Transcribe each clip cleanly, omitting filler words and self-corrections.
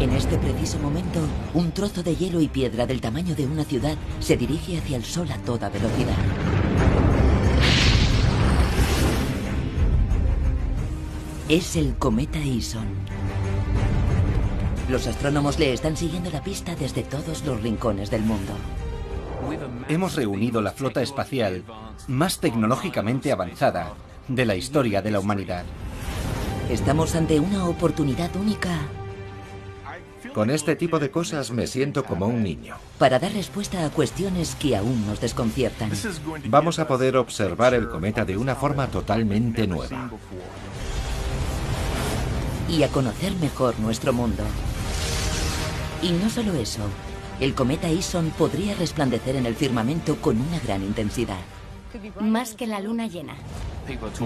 En este preciso momento, un trozo de hielo y piedra del tamaño de una ciudad se dirige hacia el Sol a toda velocidad. Es el cometa Ison. Los astrónomos le están siguiendo la pista desde todos los rincones del mundo. Hemos reunido la flota espacial más tecnológicamente avanzada de la historia de la humanidad. Estamos ante una oportunidad única Con este tipo de cosas me siento como un niño. para dar respuesta a cuestiones que aún nos desconciertan. Vamos a poder observar el cometa de una forma totalmente nueva. Y a conocer mejor nuestro mundo. Y no solo eso, el cometa Ison podría resplandecer en el firmamento con una gran intensidad. Más que la luna llena.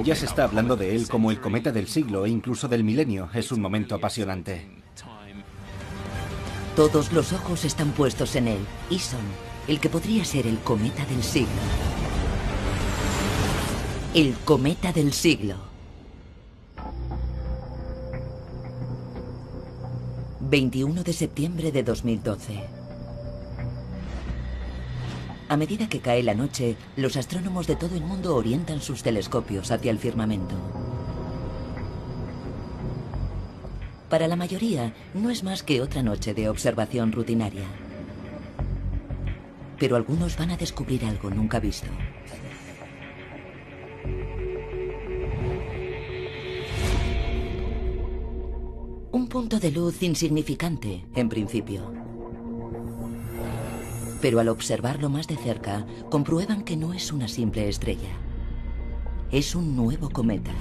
Ya se está hablando de él como el cometa del siglo e incluso del milenio. Es un momento apasionante. Todos los ojos están puestos en él, Ison, el que podría ser el cometa del siglo. El cometa del siglo. 21 de septiembre de 2012. A medida que cae la noche, los astrónomos de todo el mundo orientan sus telescopios hacia el firmamento. Para la mayoría, no es más que otra noche de observación rutinaria. Pero algunos van a descubrir algo nunca visto. Un punto de luz insignificante, en principio. Pero al observarlo más de cerca, comprueban que no es una simple estrella. Es un nuevo cometa.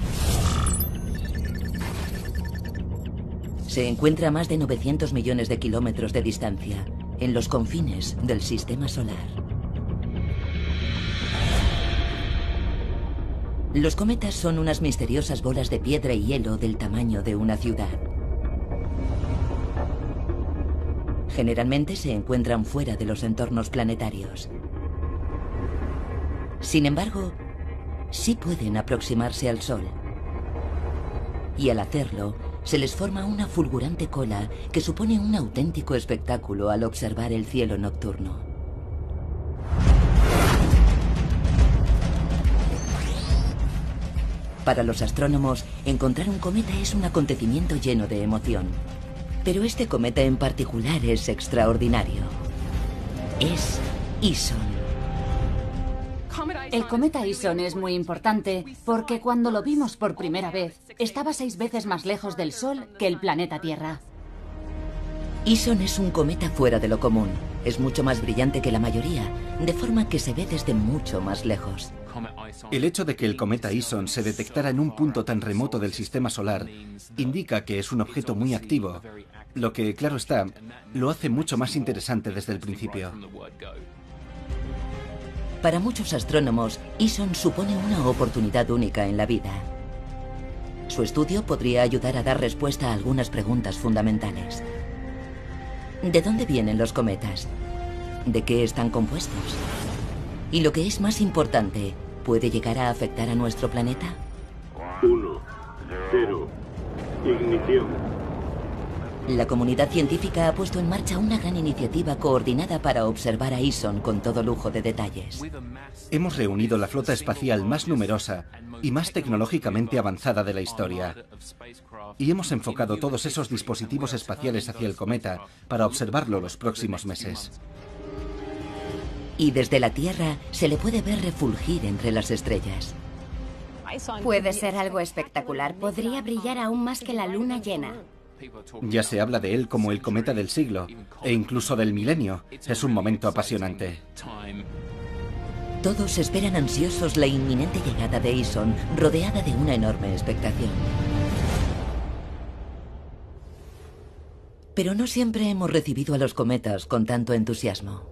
Se encuentra a más de 900 millones de kilómetros de distancia, en los confines del sistema solar. Los cometas son unas misteriosas bolas de piedra y hielo del tamaño de una ciudad. Generalmente se encuentran fuera de los entornos planetarios. Sin embargo, sí pueden aproximarse al Sol. Y al hacerlo, se les forma una fulgurante cola que supone un auténtico espectáculo al observar el cielo nocturno. Para los astrónomos, encontrar un cometa es un acontecimiento lleno de emoción. Pero este cometa en particular es extraordinario. Es Ison. El cometa Ison es muy importante porque cuando lo vimos por primera vez, estaba 6 veces más lejos del Sol que el planeta Tierra. Ison es un cometa fuera de lo común. Es mucho más brillante que la mayoría, de forma que se ve desde mucho más lejos. El hecho de que el cometa Ison se detectara en un punto tan remoto del sistema solar indica que es un objeto muy activo, lo que, claro está, lo hace mucho más interesante desde el principio. Para muchos astrónomos, Ison supone una oportunidad única en la vida. Su estudio podría ayudar a dar respuesta a algunas preguntas fundamentales. ¿De dónde vienen los cometas? ¿De qué están compuestos? Y lo que es más importante, ¿puede llegar a afectar a nuestro planeta? 1, 0, ignición. La comunidad científica ha puesto en marcha una gran iniciativa coordinada para observar a Ison con todo lujo de detalles. Hemos reunido la flota espacial más numerosa y más tecnológicamente avanzada de la historia. Y hemos enfocado todos esos dispositivos espaciales hacia el cometa para observarlo los próximos meses. Y desde la Tierra se le puede ver refulgir entre las estrellas. Puede ser algo espectacular. Podría brillar aún más que la luna llena. Ya se habla de él como el cometa del siglo e incluso del milenio. Es un momento apasionante. Todos esperan ansiosos la inminente llegada de Ison, rodeada de una enorme expectación. Pero no siempre hemos recibido a los cometas con tanto entusiasmo.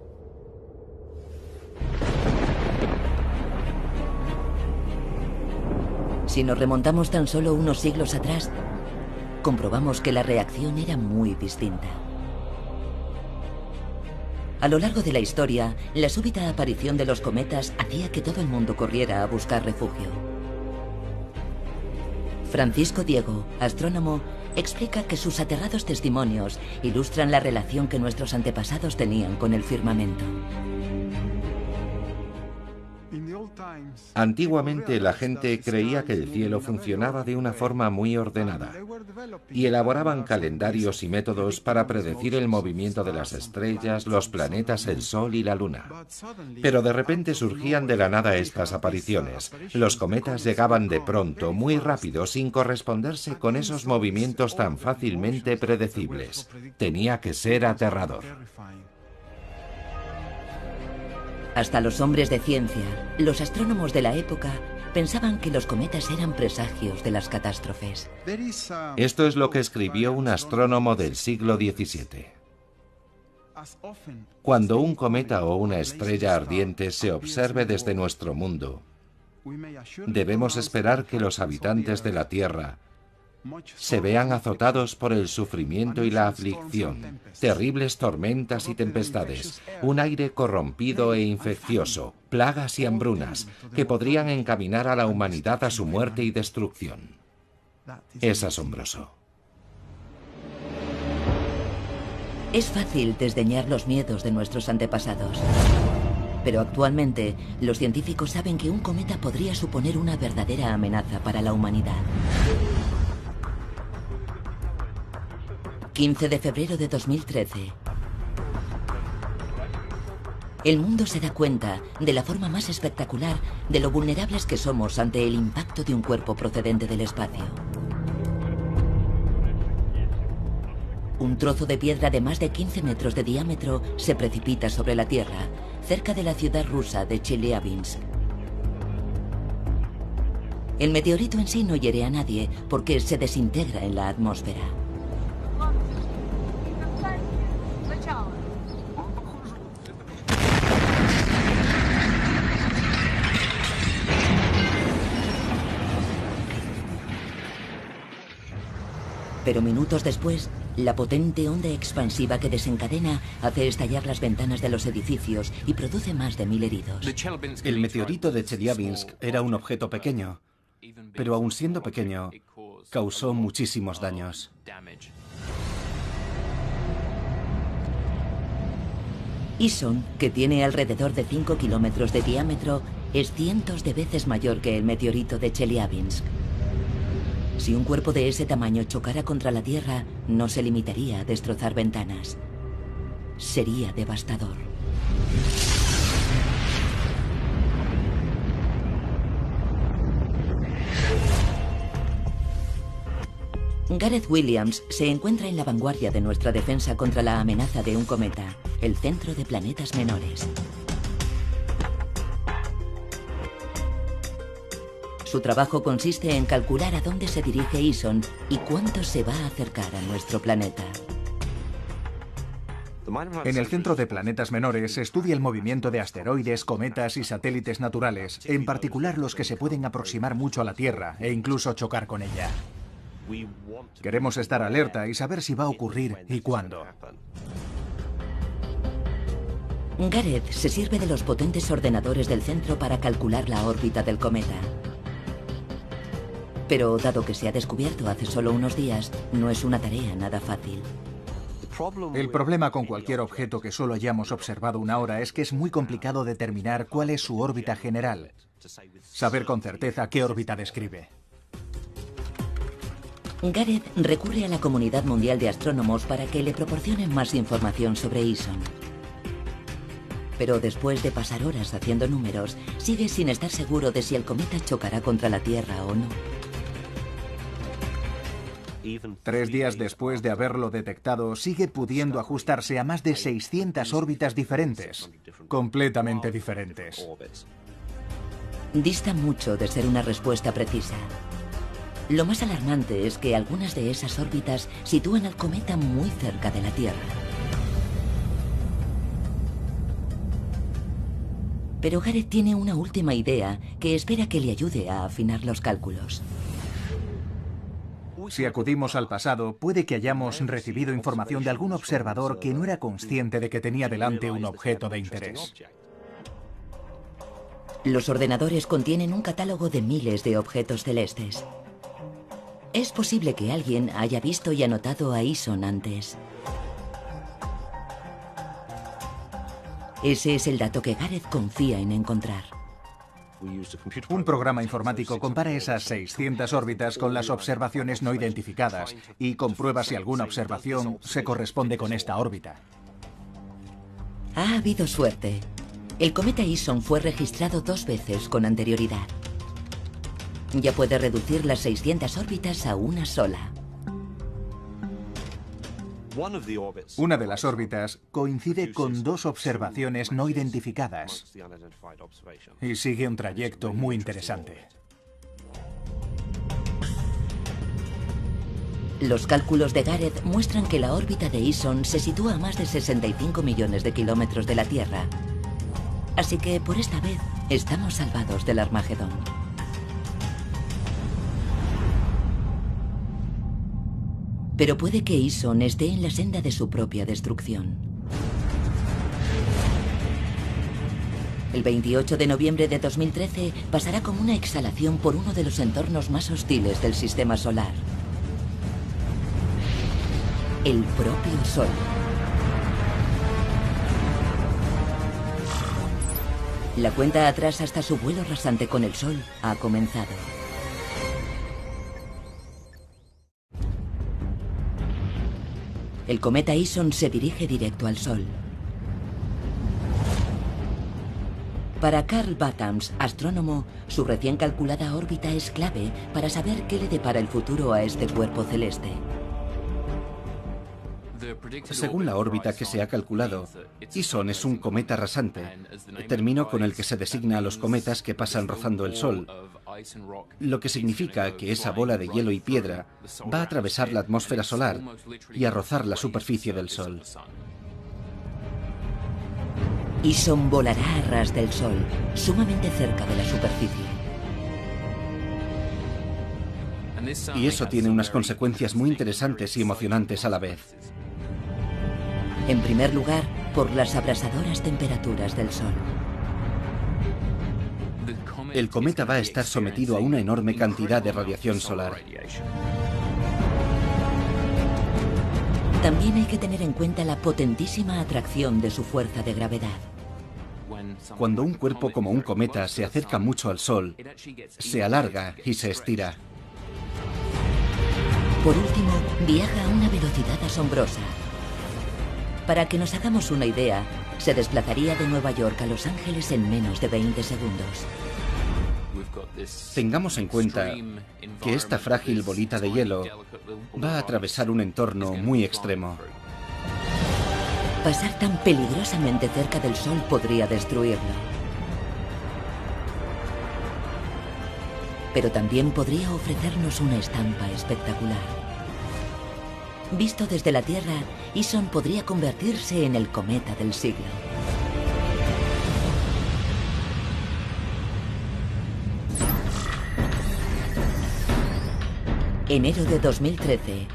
Si nos remontamos tan solo unos siglos atrás, comprobamos que la reacción era muy distinta. A lo largo de la historia, la súbita aparición de los cometas hacía que todo el mundo corriera a buscar refugio. Francisco Diego, astrónomo, explica que sus aterrados testimonios ilustran la relación que nuestros antepasados tenían con el firmamento. Antiguamente la gente creía que el cielo funcionaba de una forma muy ordenada y elaboraban calendarios y métodos para predecir el movimiento de las estrellas, los planetas, el Sol y la Luna. Pero de repente surgían de la nada estas apariciones. Los cometas llegaban de pronto, muy rápido, sin corresponderse con esos movimientos tan fácilmente predecibles. Tenía que ser aterrador. Hasta los hombres de ciencia, los astrónomos de la época, pensaban que los cometas eran presagios de las catástrofes. Esto es lo que escribió un astrónomo del siglo XVII. Cuando un cometa o una estrella ardiente se observe desde nuestro mundo, debemos esperar que los habitantes de la Tierra se vean azotados por el sufrimiento y la aflicción, terribles tormentas y tempestades, un aire corrompido e infeccioso, plagas y hambrunas que podrían encaminar a la humanidad a su muerte y destrucción. Es asombroso. Es fácil desdeñar los miedos de nuestros antepasados. Pero actualmente, los científicos saben que un cometa podría suponer una verdadera amenaza para la humanidad. 15 de febrero de 2013. El mundo se da cuenta, de la forma más espectacular, de lo vulnerables que somos ante el impacto de un cuerpo procedente del espacio. Un trozo de piedra de más de 15 metros de diámetro se precipita sobre la Tierra, cerca de la ciudad rusa de Chelyabinsk. El meteorito en sí no hiere a nadie porque se desintegra en la atmósfera. Pero minutos después, la potente onda expansiva que desencadena hace estallar las ventanas de los edificios y produce más de 1000 heridos. El meteorito de Chelyabinsk era un objeto pequeño, pero aun siendo pequeño, causó muchísimos daños. Ison, que tiene alrededor de 5 kilómetros de diámetro, es cientos de veces mayor que el meteorito de Chelyabinsk. Si un cuerpo de ese tamaño chocara contra la Tierra, no se limitaría a destrozar ventanas. Sería devastador. Gareth Williams se encuentra en la vanguardia de nuestra defensa contra la amenaza de un cometa, el Centro de Planetas Menores. Su trabajo consiste en calcular a dónde se dirige Ison y cuánto se va a acercar a nuestro planeta. En el Centro de Planetas Menores se estudia el movimiento de asteroides, cometas y satélites naturales, en particular los que se pueden aproximar mucho a la Tierra e incluso chocar con ella. Queremos estar alerta y saber si va a ocurrir y cuándo. Gareth se sirve de los potentes ordenadores del centro para calcular la órbita del cometa. Pero dado que se ha descubierto hace solo unos días, no es una tarea nada fácil. El problema con cualquier objeto que solo hayamos observado una hora es que es muy complicado determinar cuál es su órbita general. Saber con certeza qué órbita describe. Gareth recurre a la comunidad mundial de astrónomos para que le proporcionen más información sobre Ison. Pero después de pasar horas haciendo números, sigue sin estar seguro de si el cometa chocará contra la Tierra o no. 3 días después de haberlo detectado, sigue pudiendo ajustarse a más de 600 órbitas diferentes, completamente diferentes. Dista mucho de ser una respuesta precisa. Lo más alarmante es que algunas de esas órbitas sitúan al cometa muy cerca de la Tierra. Pero Gareth tiene una última idea que espera que le ayude a afinar los cálculos. Si acudimos al pasado, puede que hayamos recibido información de algún observador que no era consciente de que tenía delante un objeto de interés. Los ordenadores contienen un catálogo de miles de objetos celestes. Es posible que alguien haya visto y anotado a Eason antes. Ese es el dato que Gareth confía en encontrar. Un programa informático compara esas 600 órbitas con las observaciones no identificadas y comprueba si alguna observación se corresponde con esta órbita. Ha habido suerte. El cometa Eason fue registrado 2 veces con anterioridad. Ya puede reducir las 600 órbitas a una sola. Una de las órbitas coincide con 2 observaciones no identificadas y sigue un trayecto muy interesante. Los cálculos de Gareth muestran que la órbita de Eason se sitúa a más de 65 millones de kilómetros de la Tierra. Así que por esta vez estamos salvados del Armagedón. Pero puede que Eason esté en la senda de su propia destrucción. El 28 de noviembre de 2013 pasará como una exhalación por uno de los entornos más hostiles del sistema solar. El propio Sol. La cuenta atrás hasta su vuelo rasante con el Sol ha comenzado. El cometa Eason se dirige directo al Sol. Para Carl Battams, astrónomo, su recién calculada órbita es clave para saber qué le depara el futuro a este cuerpo celeste. Según la órbita que se ha calculado, Eason es un cometa rasante, término con el que se designa a los cometas que pasan rozando el Sol, lo que significa que esa bola de hielo y piedra va a atravesar la atmósfera solar y a rozar la superficie del Sol. Eason volará a ras del Sol, sumamente cerca de la superficie. Y eso tiene unas consecuencias muy interesantes y emocionantes a la vez. En primer lugar, por las abrasadoras temperaturas del Sol. El cometa va a estar sometido a una enorme cantidad de radiación solar. También hay que tener en cuenta la potentísima atracción de su fuerza de gravedad. Cuando un cuerpo como un cometa se acerca mucho al Sol, se alarga y se estira. Por último, viaja a una velocidad asombrosa. Para que nos hagamos una idea, se desplazaría de Nueva York a Los Ángeles en menos de 20 segundos. Tengamos en cuenta que esta frágil bolita de hielo va a atravesar un entorno muy extremo. Pasar tan peligrosamente cerca del Sol podría destruirlo. Pero también podría ofrecernos una estampa espectacular. Visto desde la Tierra, Eason podría convertirse en el cometa del siglo. Enero de 2013.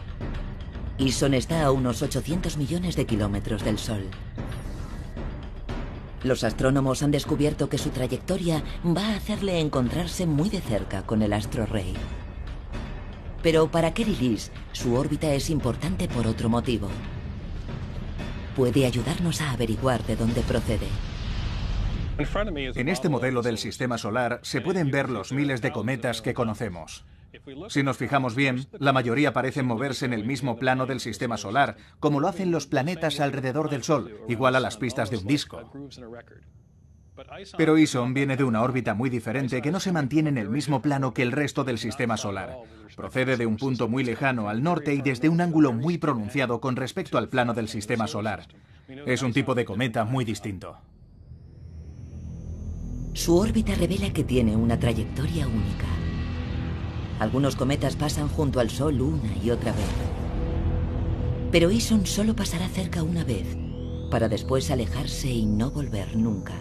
Eason está a unos 800 millones de kilómetros del Sol. Los astrónomos han descubierto que su trayectoria va a hacerle encontrarse muy de cerca con el astro rey. Pero para Kerry Lees, su órbita es importante por otro motivo. Puede ayudarnos a averiguar de dónde procede. En este modelo del sistema solar se pueden ver los miles de cometas que conocemos. Si nos fijamos bien, la mayoría parecen moverse en el mismo plano del sistema solar, como lo hacen los planetas alrededor del Sol, igual a las pistas de un disco. Pero Eason viene de una órbita muy diferente que no se mantiene en el mismo plano que el resto del sistema solar. Procede de un punto muy lejano al norte y desde un ángulo muy pronunciado con respecto al plano del sistema solar. Es un tipo de cometa muy distinto. Su órbita revela que tiene una trayectoria única. Algunos cometas pasan junto al Sol una y otra vez. Pero Eason solo pasará cerca una vez, para después alejarse y no volver nunca.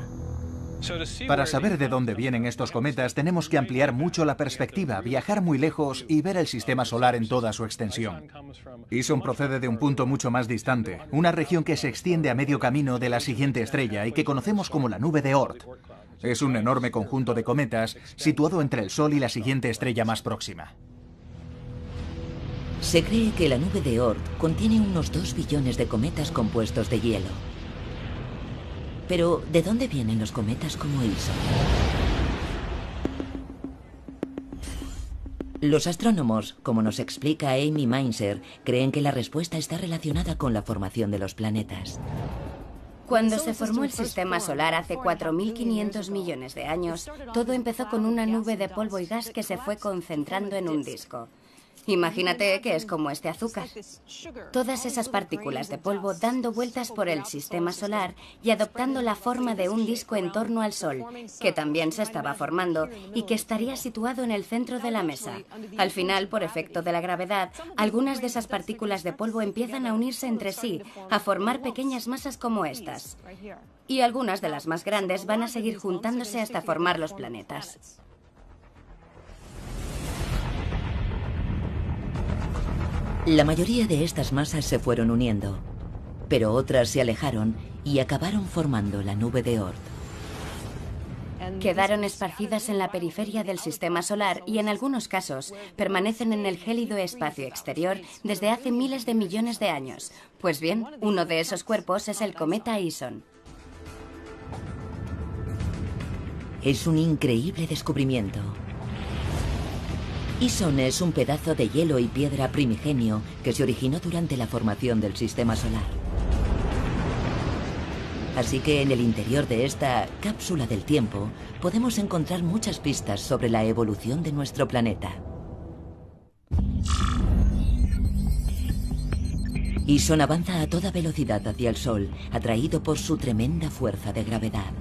Para saber de dónde vienen estos cometas tenemos que ampliar mucho la perspectiva, viajar muy lejos y ver el sistema solar en toda su extensión. Eason procede de un punto mucho más distante, una región que se extiende a medio camino de la siguiente estrella y que conocemos como la nube de Oort. Es un enorme conjunto de cometas situado entre el Sol y la siguiente estrella más próxima. Se cree que la nube de Oort contiene unos 2 billones de cometas compuestos de hielo. Pero, ¿de dónde vienen los cometas como Ison? Los astrónomos, como nos explica Amy Mainzer, creen que la respuesta está relacionada con la formación de los planetas. Cuando se formó el sistema solar hace 4.500 millones de años, todo empezó con una nube de polvo y gas que se fue concentrando en un disco. Imagínate que es como este azúcar. Todas esas partículas de polvo dando vueltas por el sistema solar y adoptando la forma de un disco en torno al Sol, que también se estaba formando y que estaría situado en el centro de la mesa. Al final, por efecto de la gravedad, algunas de esas partículas de polvo empiezan a unirse entre sí, a formar pequeñas masas como estas. Y algunas de las más grandes van a seguir juntándose hasta formar los planetas. La mayoría de estas masas se fueron uniendo, pero otras se alejaron y acabaron formando la nube de Oort. Quedaron esparcidas en la periferia del sistema solar y en algunos casos permanecen en el gélido espacio exterior desde hace miles de millones de años. Pues bien, uno de esos cuerpos es el cometa Ison. Es un increíble descubrimiento. Ison es un pedazo de hielo y piedra primigenio que se originó durante la formación del sistema solar. Así que en el interior de esta cápsula del tiempo podemos encontrar muchas pistas sobre la evolución de nuestro planeta. Ison avanza a toda velocidad hacia el Sol, atraído por su tremenda fuerza de gravedad.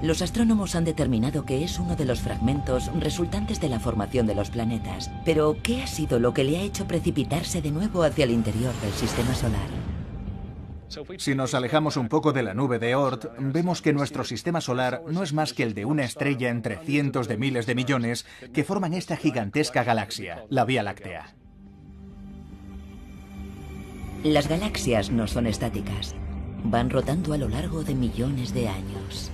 Los astrónomos han determinado que es uno de los fragmentos resultantes de la formación de los planetas. Pero, ¿qué ha sido lo que le ha hecho precipitarse de nuevo hacia el interior del sistema solar? Si nos alejamos un poco de la nube de Oort, vemos que nuestro sistema solar no es más que el de una estrella entre cientos de miles de millones que forman esta gigantesca galaxia, la Vía Láctea. Las galaxias no son estáticas. Van rotando a lo largo de millones de años.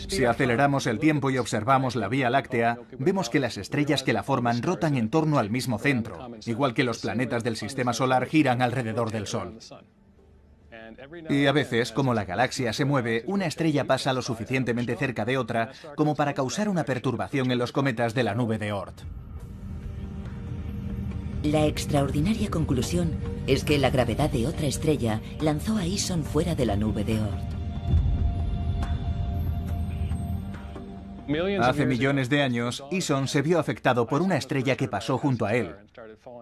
Si aceleramos el tiempo y observamos la Vía Láctea, vemos que las estrellas que la forman rotan en torno al mismo centro, igual que los planetas del sistema solar giran alrededor del Sol. Y a veces, como la galaxia se mueve, una estrella pasa lo suficientemente cerca de otra como para causar una perturbación en los cometas de la nube de Oort. La extraordinaria conclusión es que la gravedad de otra estrella lanzó a Ison fuera de la nube de Oort. Hace millones de años, Ison se vio afectado por una estrella que pasó junto a él.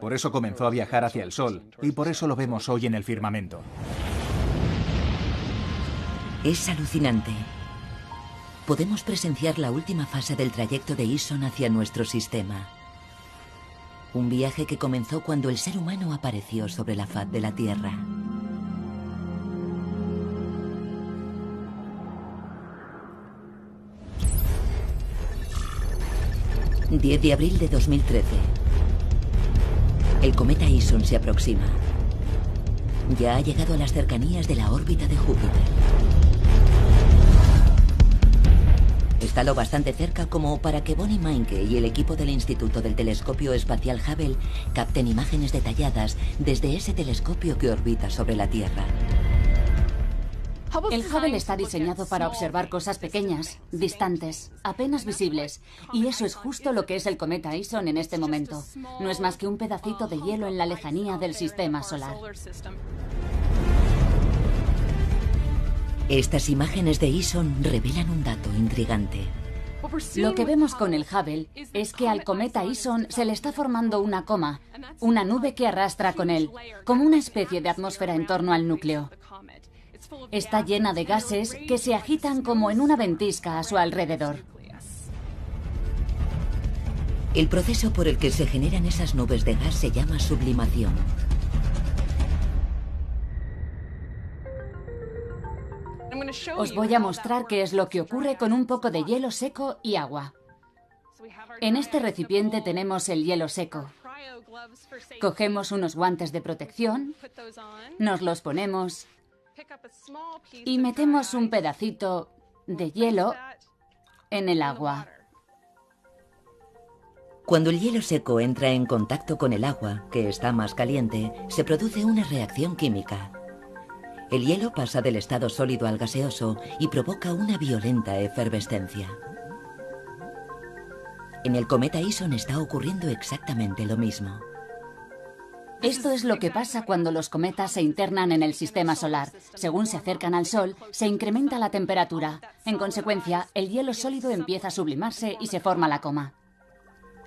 Por eso comenzó a viajar hacia el Sol, y por eso lo vemos hoy en el firmamento. Es alucinante. Podemos presenciar la última fase del trayecto de Ison hacia nuestro sistema. Un viaje que comenzó cuando el ser humano apareció sobre la faz de la Tierra. ...10 de abril de 2013. El cometa Ison se aproxima. Ya ha llegado a las cercanías de la órbita de Júpiter. Está lo bastante cerca como para que Bonnie Meinke y el equipo del Instituto del Telescopio Espacial Hubble capten imágenes detalladas desde ese telescopio que orbita sobre la Tierra. El Hubble está diseñado para observar cosas pequeñas, distantes, apenas visibles. Y eso es justo lo que es el cometa Ison en este momento. No es más que un pedacito de hielo en la lejanía del sistema solar. Estas imágenes de Ison revelan un dato intrigante. Lo que vemos con el Hubble es que al cometa Ison se le está formando una coma, una nube que arrastra con él, como una especie de atmósfera en torno al núcleo. Está llena de gases que se agitan como en una ventisca a su alrededor. El proceso por el que se generan esas nubes de gas se llama sublimación. Os voy a mostrar qué es lo que ocurre con un poco de hielo seco y agua. En este recipiente tenemos el hielo seco. Cogemos unos guantes de protección, nos los ponemos y metemos un pedacito de hielo en el agua. Cuando el hielo seco entra en contacto con el agua, que está más caliente, se produce una reacción química. El hielo pasa del estado sólido al gaseoso y provoca una violenta efervescencia. En el cometa Ison está ocurriendo exactamente lo mismo. Esto es lo que pasa cuando los cometas se internan en el sistema solar. Según se acercan al Sol, se incrementa la temperatura. En consecuencia, el hielo sólido empieza a sublimarse y se forma la coma.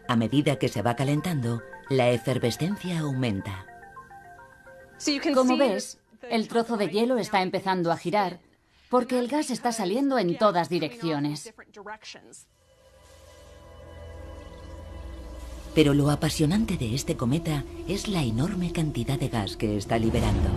A medida que se va calentando, la efervescencia aumenta. Como ves, el trozo de hielo está empezando a girar porque el gas está saliendo en todas direcciones. Pero lo apasionante de este cometa es la enorme cantidad de gas que está liberando.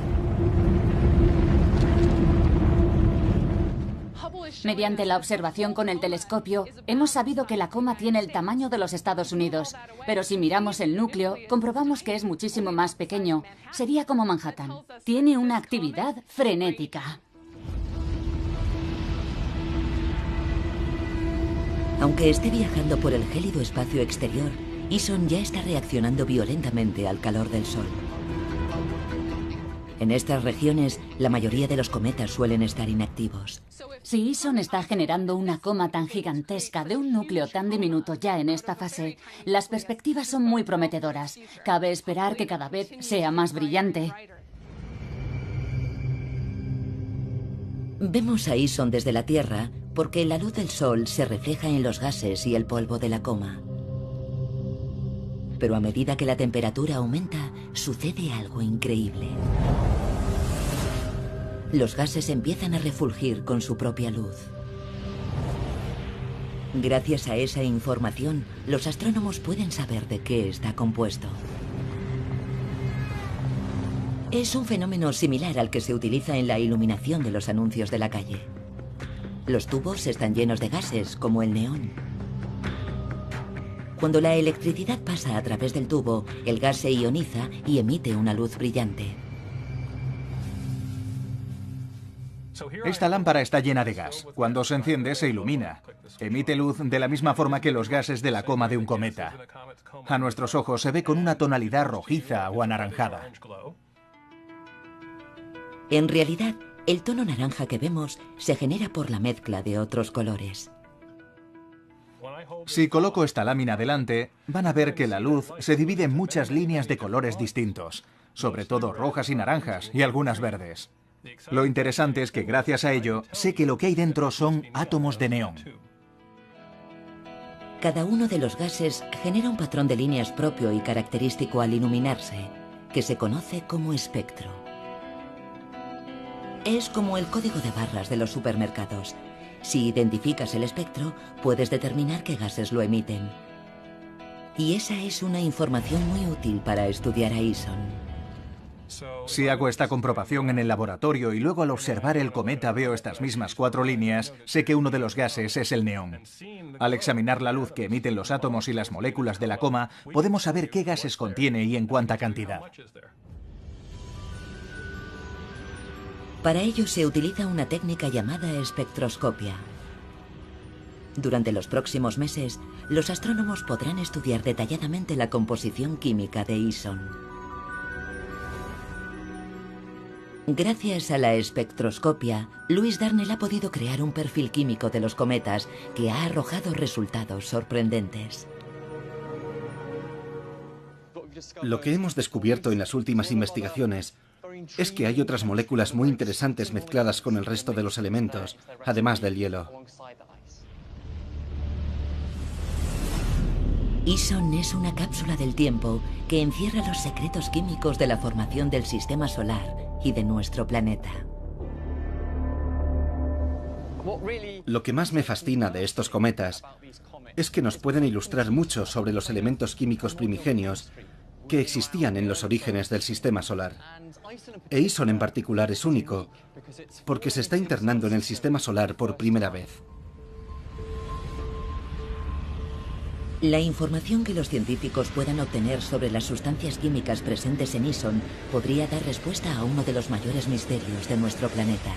Mediante la observación con el telescopio, hemos sabido que la coma tiene el tamaño de los Estados Unidos, pero si miramos el núcleo, comprobamos que es muchísimo más pequeño. Sería como Manhattan. Tiene una actividad frenética. Aunque esté viajando por el gélido espacio exterior, Ison ya está reaccionando violentamente al calor del Sol. En estas regiones, la mayoría de los cometas suelen estar inactivos. Si Ison está generando una coma tan gigantesca de un núcleo tan diminuto ya en esta fase, las perspectivas son muy prometedoras. Cabe esperar que cada vez sea más brillante. Vemos a Ison desde la Tierra porque la luz del Sol se refleja en los gases y el polvo de la coma. Pero a medida que la temperatura aumenta, sucede algo increíble. Los gases empiezan a refulgir con su propia luz. Gracias a esa información, los astrónomos pueden saber de qué está compuesto. Es un fenómeno similar al que se utiliza en la iluminación de los anuncios de la calle. Los tubos están llenos de gases, como el neón. Cuando la electricidad pasa a través del tubo, el gas se ioniza y emite una luz brillante. Esta lámpara está llena de gas. Cuando se enciende, se ilumina. Emite luz de la misma forma que los gases de la coma de un cometa. A nuestros ojos se ve con una tonalidad rojiza o anaranjada. En realidad, el tono naranja que vemos se genera por la mezcla de otros colores. Si coloco esta lámina delante, van a ver que la luz se divide en muchas líneas de colores distintos, sobre todo rojas y naranjas y algunas verdes. Lo interesante es que gracias a ello sé que lo que hay dentro son átomos de neón. Cada uno de los gases genera un patrón de líneas propio y característico al iluminarse, que se conoce como espectro. Es como el código de barras de los supermercados. Si identificas el espectro, puedes determinar qué gases lo emiten. Y esa es una información muy útil para estudiar a Ison. Si hago esta comprobación en el laboratorio y luego al observar el cometa veo estas mismas 4 líneas, sé que uno de los gases es el neón. Al examinar la luz que emiten los átomos y las moléculas de la coma, podemos saber qué gases contiene y en cuánta cantidad. Para ello se utiliza una técnica llamada espectroscopia. Durante los próximos meses, los astrónomos podrán estudiar detalladamente la composición química de Ison. Gracias a la espectroscopia, Louis Darnell ha podido crear un perfil químico de los cometas que ha arrojado resultados sorprendentes. Lo que hemos descubierto en las últimas investigaciones es que hay otras moléculas muy interesantes mezcladas con el resto de los elementos, además del hielo. Ison es una cápsula del tiempo que encierra los secretos químicos de la formación del sistema solar y de nuestro planeta. Lo que más me fascina de estos cometas es que nos pueden ilustrar mucho sobre los elementos químicos primigenios que existían en los orígenes del sistema solar. E Ison en particular es único, porque se está internando en el sistema solar por primera vez. La información que los científicos puedan obtener sobre las sustancias químicas presentes en Ison podría dar respuesta a uno de los mayores misterios de nuestro planeta.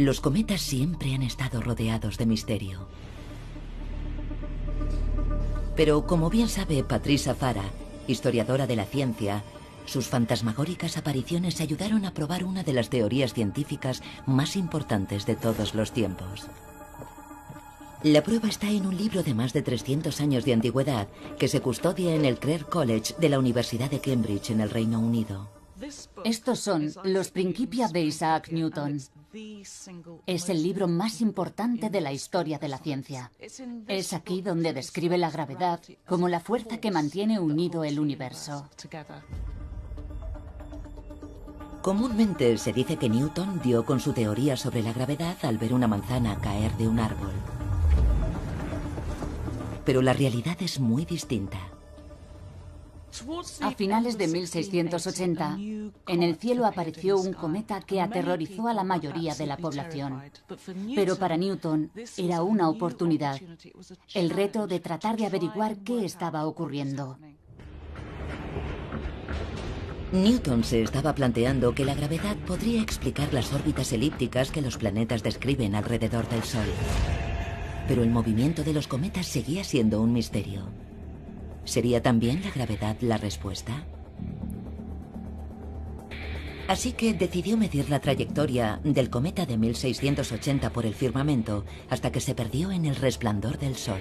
Los cometas siempre han estado rodeados de misterio. Pero como bien sabe Patricia Farah, historiadora de la ciencia, sus fantasmagóricas apariciones ayudaron a probar una de las teorías científicas más importantes de todos los tiempos. La prueba está en un libro de más de 300 años de antigüedad que se custodia en el Clare College de la Universidad de Cambridge en el Reino Unido. Estos son los Principia de Isaac Newton. Es el libro más importante de la historia de la ciencia. Es aquí donde describe la gravedad como la fuerza que mantiene unido el universo. Comúnmente se dice que Newton dio con su teoría sobre la gravedad al ver una manzana caer de un árbol. Pero la realidad es muy distinta. A finales de 1680, en el cielo apareció un cometa que aterrorizó a la mayoría de la población. Pero para Newton era una oportunidad, el reto de tratar de averiguar qué estaba ocurriendo. Newton se estaba planteando que la gravedad podría explicar las órbitas elípticas que los planetas describen alrededor del Sol. Pero el movimiento de los cometas seguía siendo un misterio. ¿Sería también la gravedad la respuesta? Así que decidió medir la trayectoria del cometa de 1680 por el firmamento hasta que se perdió en el resplandor del Sol.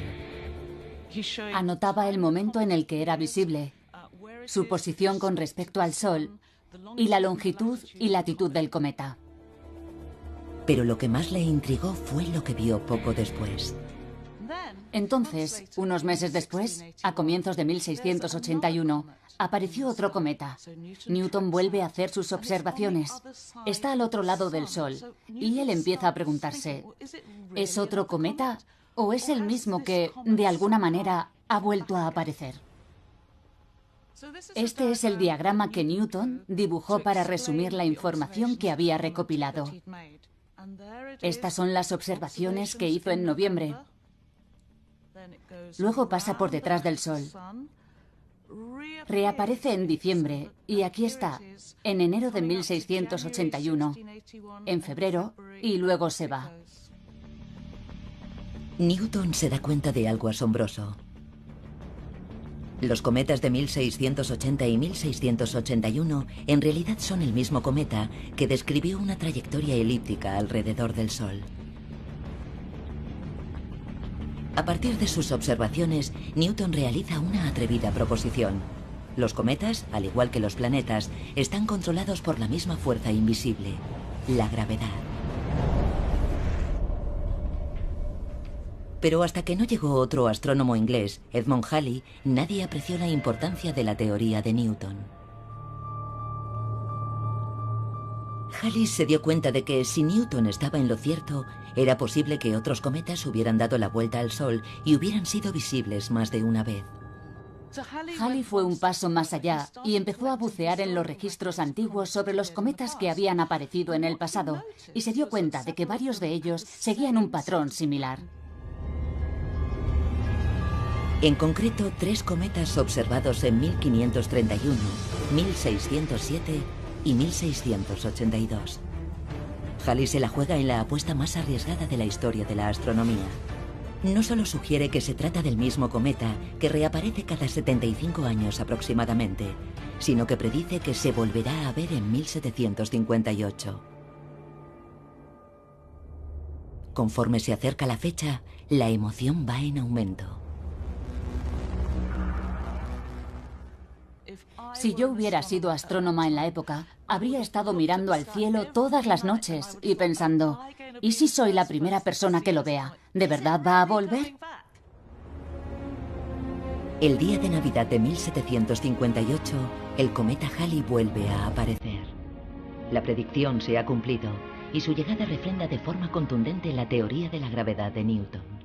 Anotaba el momento en el que era visible, su posición con respecto al Sol y la longitud y latitud del cometa. Pero lo que más le intrigó fue lo que vio poco después. Entonces, unos meses después, a comienzos de 1681, apareció otro cometa. Newton vuelve a hacer sus observaciones. Está al otro lado del Sol y él empieza a preguntarse, ¿es otro cometa o es el mismo que, de alguna manera, ha vuelto a aparecer? Este es el diagrama que Newton dibujó para resumir la información que había recopilado. Estas son las observaciones que hizo en noviembre. Luego pasa por detrás del Sol. Reaparece en diciembre y aquí está, en enero de 1681, en febrero y luego se va. Newton se da cuenta de algo asombroso. Los cometas de 1680 y 1681 en realidad son el mismo cometa que describió una trayectoria elíptica alrededor del Sol. A partir de sus observaciones, Newton realiza una atrevida proposición. Los cometas, al igual que los planetas, están controlados por la misma fuerza invisible, la gravedad. Pero hasta que no llegó otro astrónomo inglés, Edmond Halley, nadie apreció la importancia de la teoría de Newton. Halley se dio cuenta de que si Newton estaba en lo cierto, era posible que otros cometas hubieran dado la vuelta al Sol y hubieran sido visibles más de una vez. Halley fue un paso más allá y empezó a bucear en los registros antiguos sobre los cometas que habían aparecido en el pasado y se dio cuenta de que varios de ellos seguían un patrón similar. En concreto, 3 cometas observados en 1531, 1607 y 1682. Halley se la juega en la apuesta más arriesgada de la historia de la astronomía. No solo sugiere que se trata del mismo cometa, que reaparece cada 75 años aproximadamente, sino que predice que se volverá a ver en 1758. Conforme se acerca la fecha, la emoción va en aumento. Si yo hubiera sido astrónoma en la época, habría estado mirando al cielo todas las noches y pensando, ¿y si soy la primera persona que lo vea? ¿De verdad va a volver? El día de Navidad de 1758, el cometa Halley vuelve a aparecer. La predicción se ha cumplido y su llegada refrenda de forma contundente la teoría de la gravedad de Newton.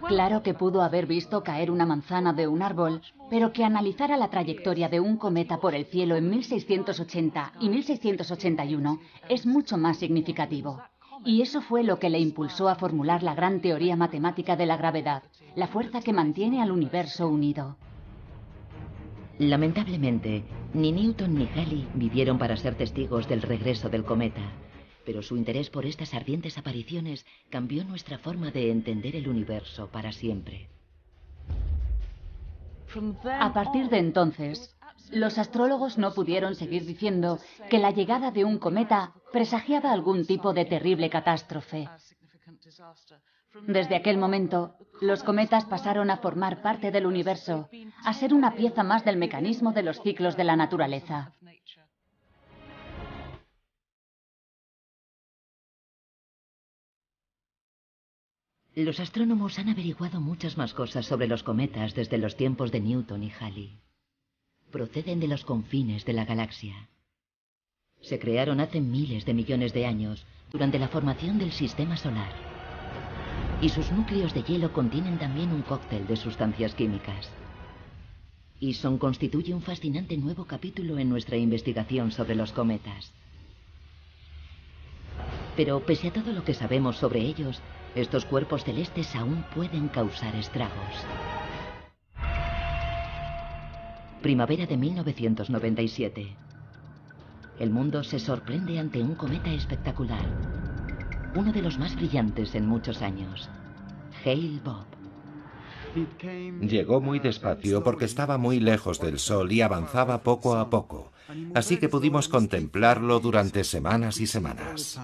Claro que pudo haber visto caer una manzana de un árbol, pero que analizara la trayectoria de un cometa por el cielo en 1680 y 1681 es mucho más significativo. Y eso fue lo que le impulsó a formular la gran teoría matemática de la gravedad, la fuerza que mantiene al universo unido. Lamentablemente, ni Newton ni Halley vivieron para ser testigos del regreso del cometa. Pero su interés por estas ardientes apariciones cambió nuestra forma de entender el universo para siempre. A partir de entonces, los astrólogos no pudieron seguir diciendo que la llegada de un cometa presagiaba algún tipo de terrible catástrofe. Desde aquel momento, los cometas pasaron a formar parte del universo, a ser una pieza más del mecanismo de los ciclos de la naturaleza. Los astrónomos han averiguado muchas más cosas sobre los cometas desde los tiempos de Newton y Halley. Proceden de los confines de la galaxia. Se crearon hace miles de millones de años, durante la formación del sistema solar. Y sus núcleos de hielo contienen también un cóctel de sustancias químicas. Ison constituye un fascinante nuevo capítulo en nuestra investigación sobre los cometas. Pero pese a todo lo que sabemos sobre ellos, estos cuerpos celestes aún pueden causar estragos. Primavera de 1997. El mundo se sorprende ante un cometa espectacular. Uno de los más brillantes en muchos años. Hale-Bopp. Llegó muy despacio porque estaba muy lejos del Sol y avanzaba poco a poco, así que pudimos contemplarlo durante semanas y semanas.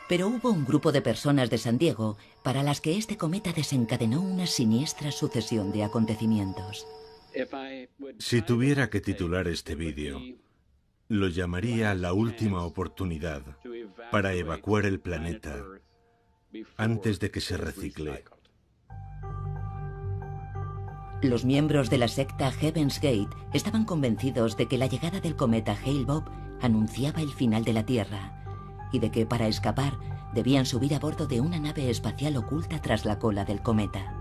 Pero hubo un grupo de personas de San Diego para las que este cometa desencadenó una siniestra sucesión de acontecimientos. Si tuviera que titular este vídeo, lo llamaría La última oportunidad para evacuar el planeta antes de que se recicle. Los miembros de la secta Heaven's Gate estaban convencidos de que la llegada del cometa Hale-Bopp anunciaba el final de la Tierra y de que para escapar debían subir a bordo de una nave espacial oculta tras la cola del cometa.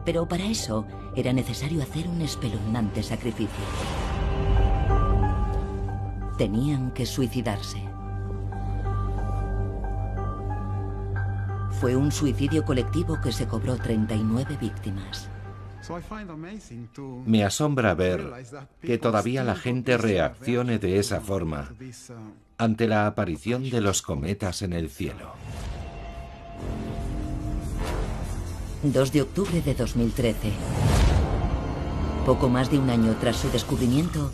Pero para eso era necesario hacer un espeluznante sacrificio. Tenían que suicidarse. Fue un suicidio colectivo que se cobró 39 víctimas. Me asombra ver que todavía la gente reaccione de esa forma ante la aparición de los cometas en el cielo. 2 de octubre de 2013. Poco más de un año tras su descubrimiento,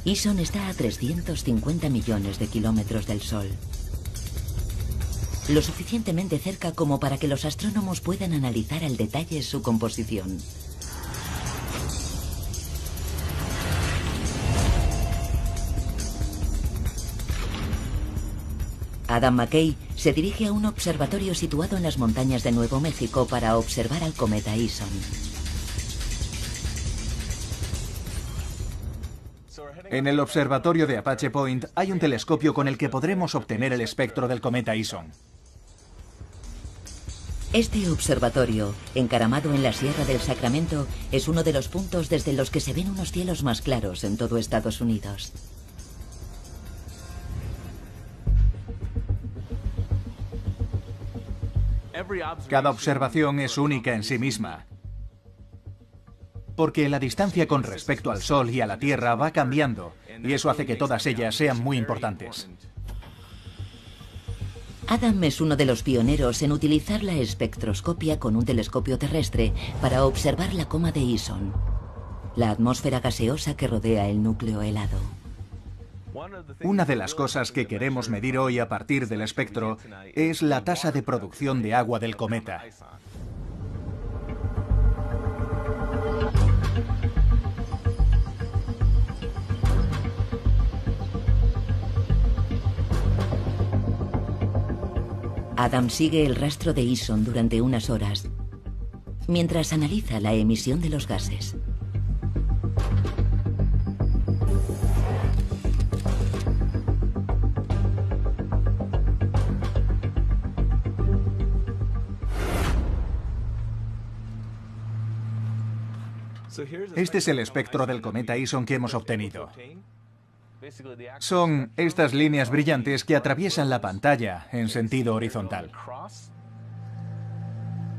Ison está a 350 millones de kilómetros del Sol. Lo suficientemente cerca como para que los astrónomos puedan analizar al detalle su composición. Adam McKay se dirige a un observatorio situado en las montañas de Nuevo México para observar al cometa Ison. En el observatorio de Apache Point hay un telescopio con el que podremos obtener el espectro del cometa Ison. Este observatorio, encaramado en la Sierra del Sacramento, es uno de los puntos desde los que se ven unos cielos más claros en todo Estados Unidos. Cada observación es única en sí misma, porque la distancia con respecto al Sol y a la Tierra va cambiando, y eso hace que todas ellas sean muy importantes. Adam es uno de los pioneros en utilizar la espectroscopia con un telescopio terrestre para observar la coma de Ison, la atmósfera gaseosa que rodea el núcleo helado. Una de las cosas que queremos medir hoy a partir del espectro es la tasa de producción de agua del cometa. Adam sigue el rastro de Ison durante unas horas, mientras analiza la emisión de los gases. Este es el espectro del cometa Ison que hemos obtenido. Son estas líneas brillantes que atraviesan la pantalla en sentido horizontal.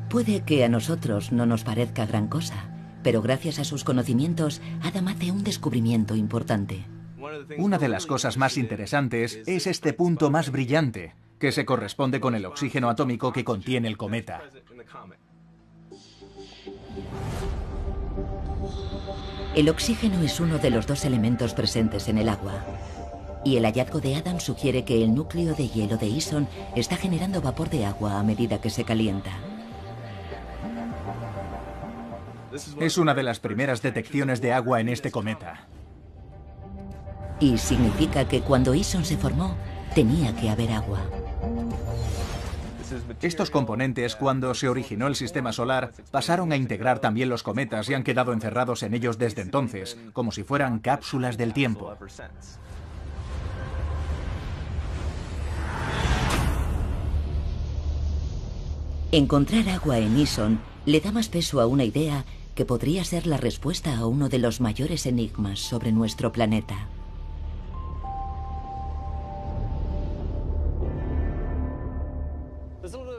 Puede que a nosotros no nos parezca gran cosa, pero gracias a sus conocimientos, Adam hace un descubrimiento importante. Una de las cosas más interesantes es este punto más brillante, que se corresponde con el oxígeno atómico que contiene el cometa. El oxígeno es uno de los dos elementos presentes en el agua. Y el hallazgo de Adams sugiere que el núcleo de hielo de Ison está generando vapor de agua a medida que se calienta. Es una de las primeras detecciones de agua en este cometa. Y significa que cuando Ison se formó, tenía que haber agua. Estos componentes, cuando se originó el sistema solar, pasaron a integrar también los cometas y han quedado encerrados en ellos desde entonces, como si fueran cápsulas del tiempo. Encontrar agua en Ison le da más peso a una idea que podría ser la respuesta a uno de los mayores enigmas sobre nuestro planeta.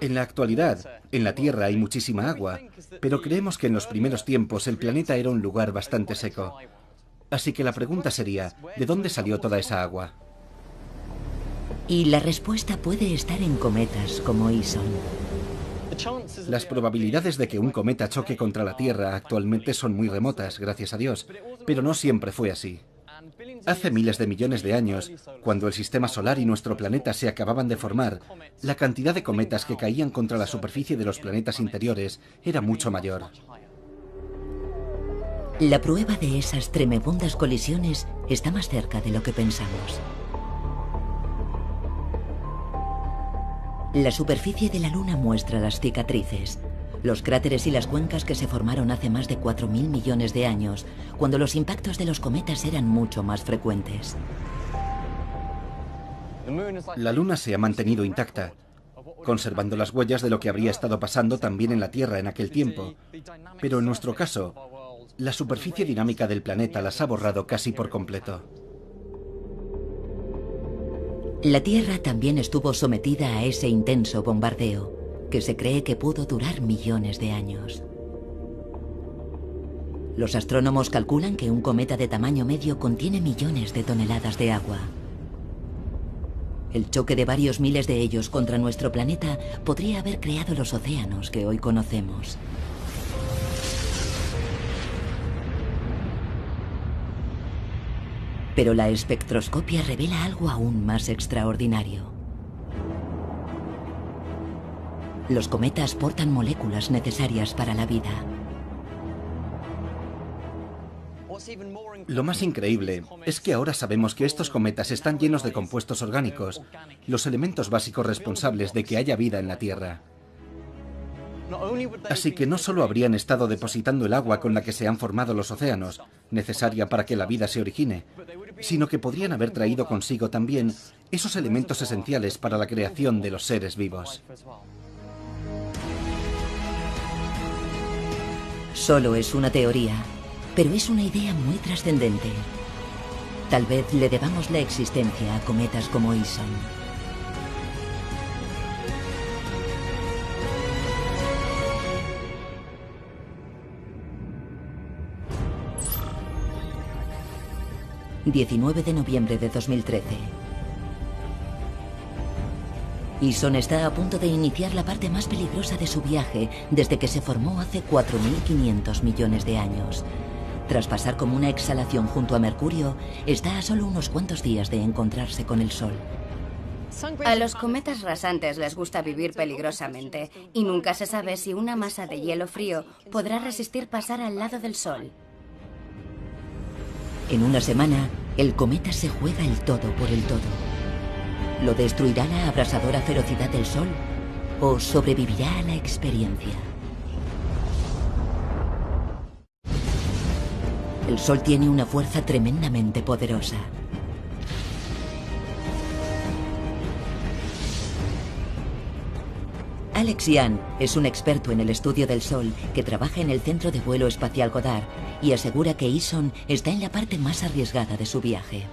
En la actualidad, en la Tierra hay muchísima agua, pero creemos que en los primeros tiempos el planeta era un lugar bastante seco. Así que la pregunta sería, ¿de dónde salió toda esa agua? Y la respuesta puede estar en cometas como Ison. Las probabilidades de que un cometa choque contra la Tierra actualmente son muy remotas, gracias a Dios, pero no siempre fue así. Hace miles de millones de años, cuando el sistema solar y nuestro planeta se acababan de formar, la cantidad de cometas que caían contra la superficie de los planetas interiores era mucho mayor. La prueba de esas tremebundas colisiones está más cerca de lo que pensamos. La superficie de la Luna muestra las cicatrices, los cráteres y las cuencas que se formaron hace más de 4.000 millones de años, cuando los impactos de los cometas eran mucho más frecuentes. La Luna se ha mantenido intacta, conservando las huellas de lo que habría estado pasando también en la Tierra en aquel tiempo. Pero en nuestro caso, la superficie dinámica del planeta las ha borrado casi por completo. La Tierra también estuvo sometida a ese intenso bombardeo, que se cree que pudo durar millones de años. Los astrónomos calculan que un cometa de tamaño medio contiene millones de toneladas de agua. El choque de varios miles de ellos contra nuestro planeta podría haber creado los océanos que hoy conocemos. Pero la espectroscopia revela algo aún más extraordinario. Los cometas portan moléculas necesarias para la vida. Lo más increíble es que ahora sabemos que estos cometas están llenos de compuestos orgánicos, los elementos básicos responsables de que haya vida en la Tierra. Así que no solo habrían estado depositando el agua con la que se han formado los océanos, necesaria para que la vida se origine, sino que podrían haber traído consigo también esos elementos esenciales para la creación de los seres vivos. Solo es una teoría, pero es una idea muy trascendente. Tal vez le debamos la existencia a cometas como Ison. ...19 de noviembre de 2013... Ison está a punto de iniciar la parte más peligrosa de su viaje desde que se formó hace 4.500 millones de años. Tras pasar como una exhalación junto a Mercurio, está a solo unos cuantos días de encontrarse con el Sol. A los cometas rasantes les gusta vivir peligrosamente y nunca se sabe si una masa de hielo frío podrá resistir pasar al lado del Sol. En una semana, el cometa se juega el todo por el todo. ¿Lo destruirá la abrasadora ferocidad del Sol o sobrevivirá a la experiencia? El Sol tiene una fuerza tremendamente poderosa. Alex Young es un experto en el estudio del Sol que trabaja en el Centro de Vuelo Espacial Goddard y asegura que Ison está en la parte más arriesgada de su viaje.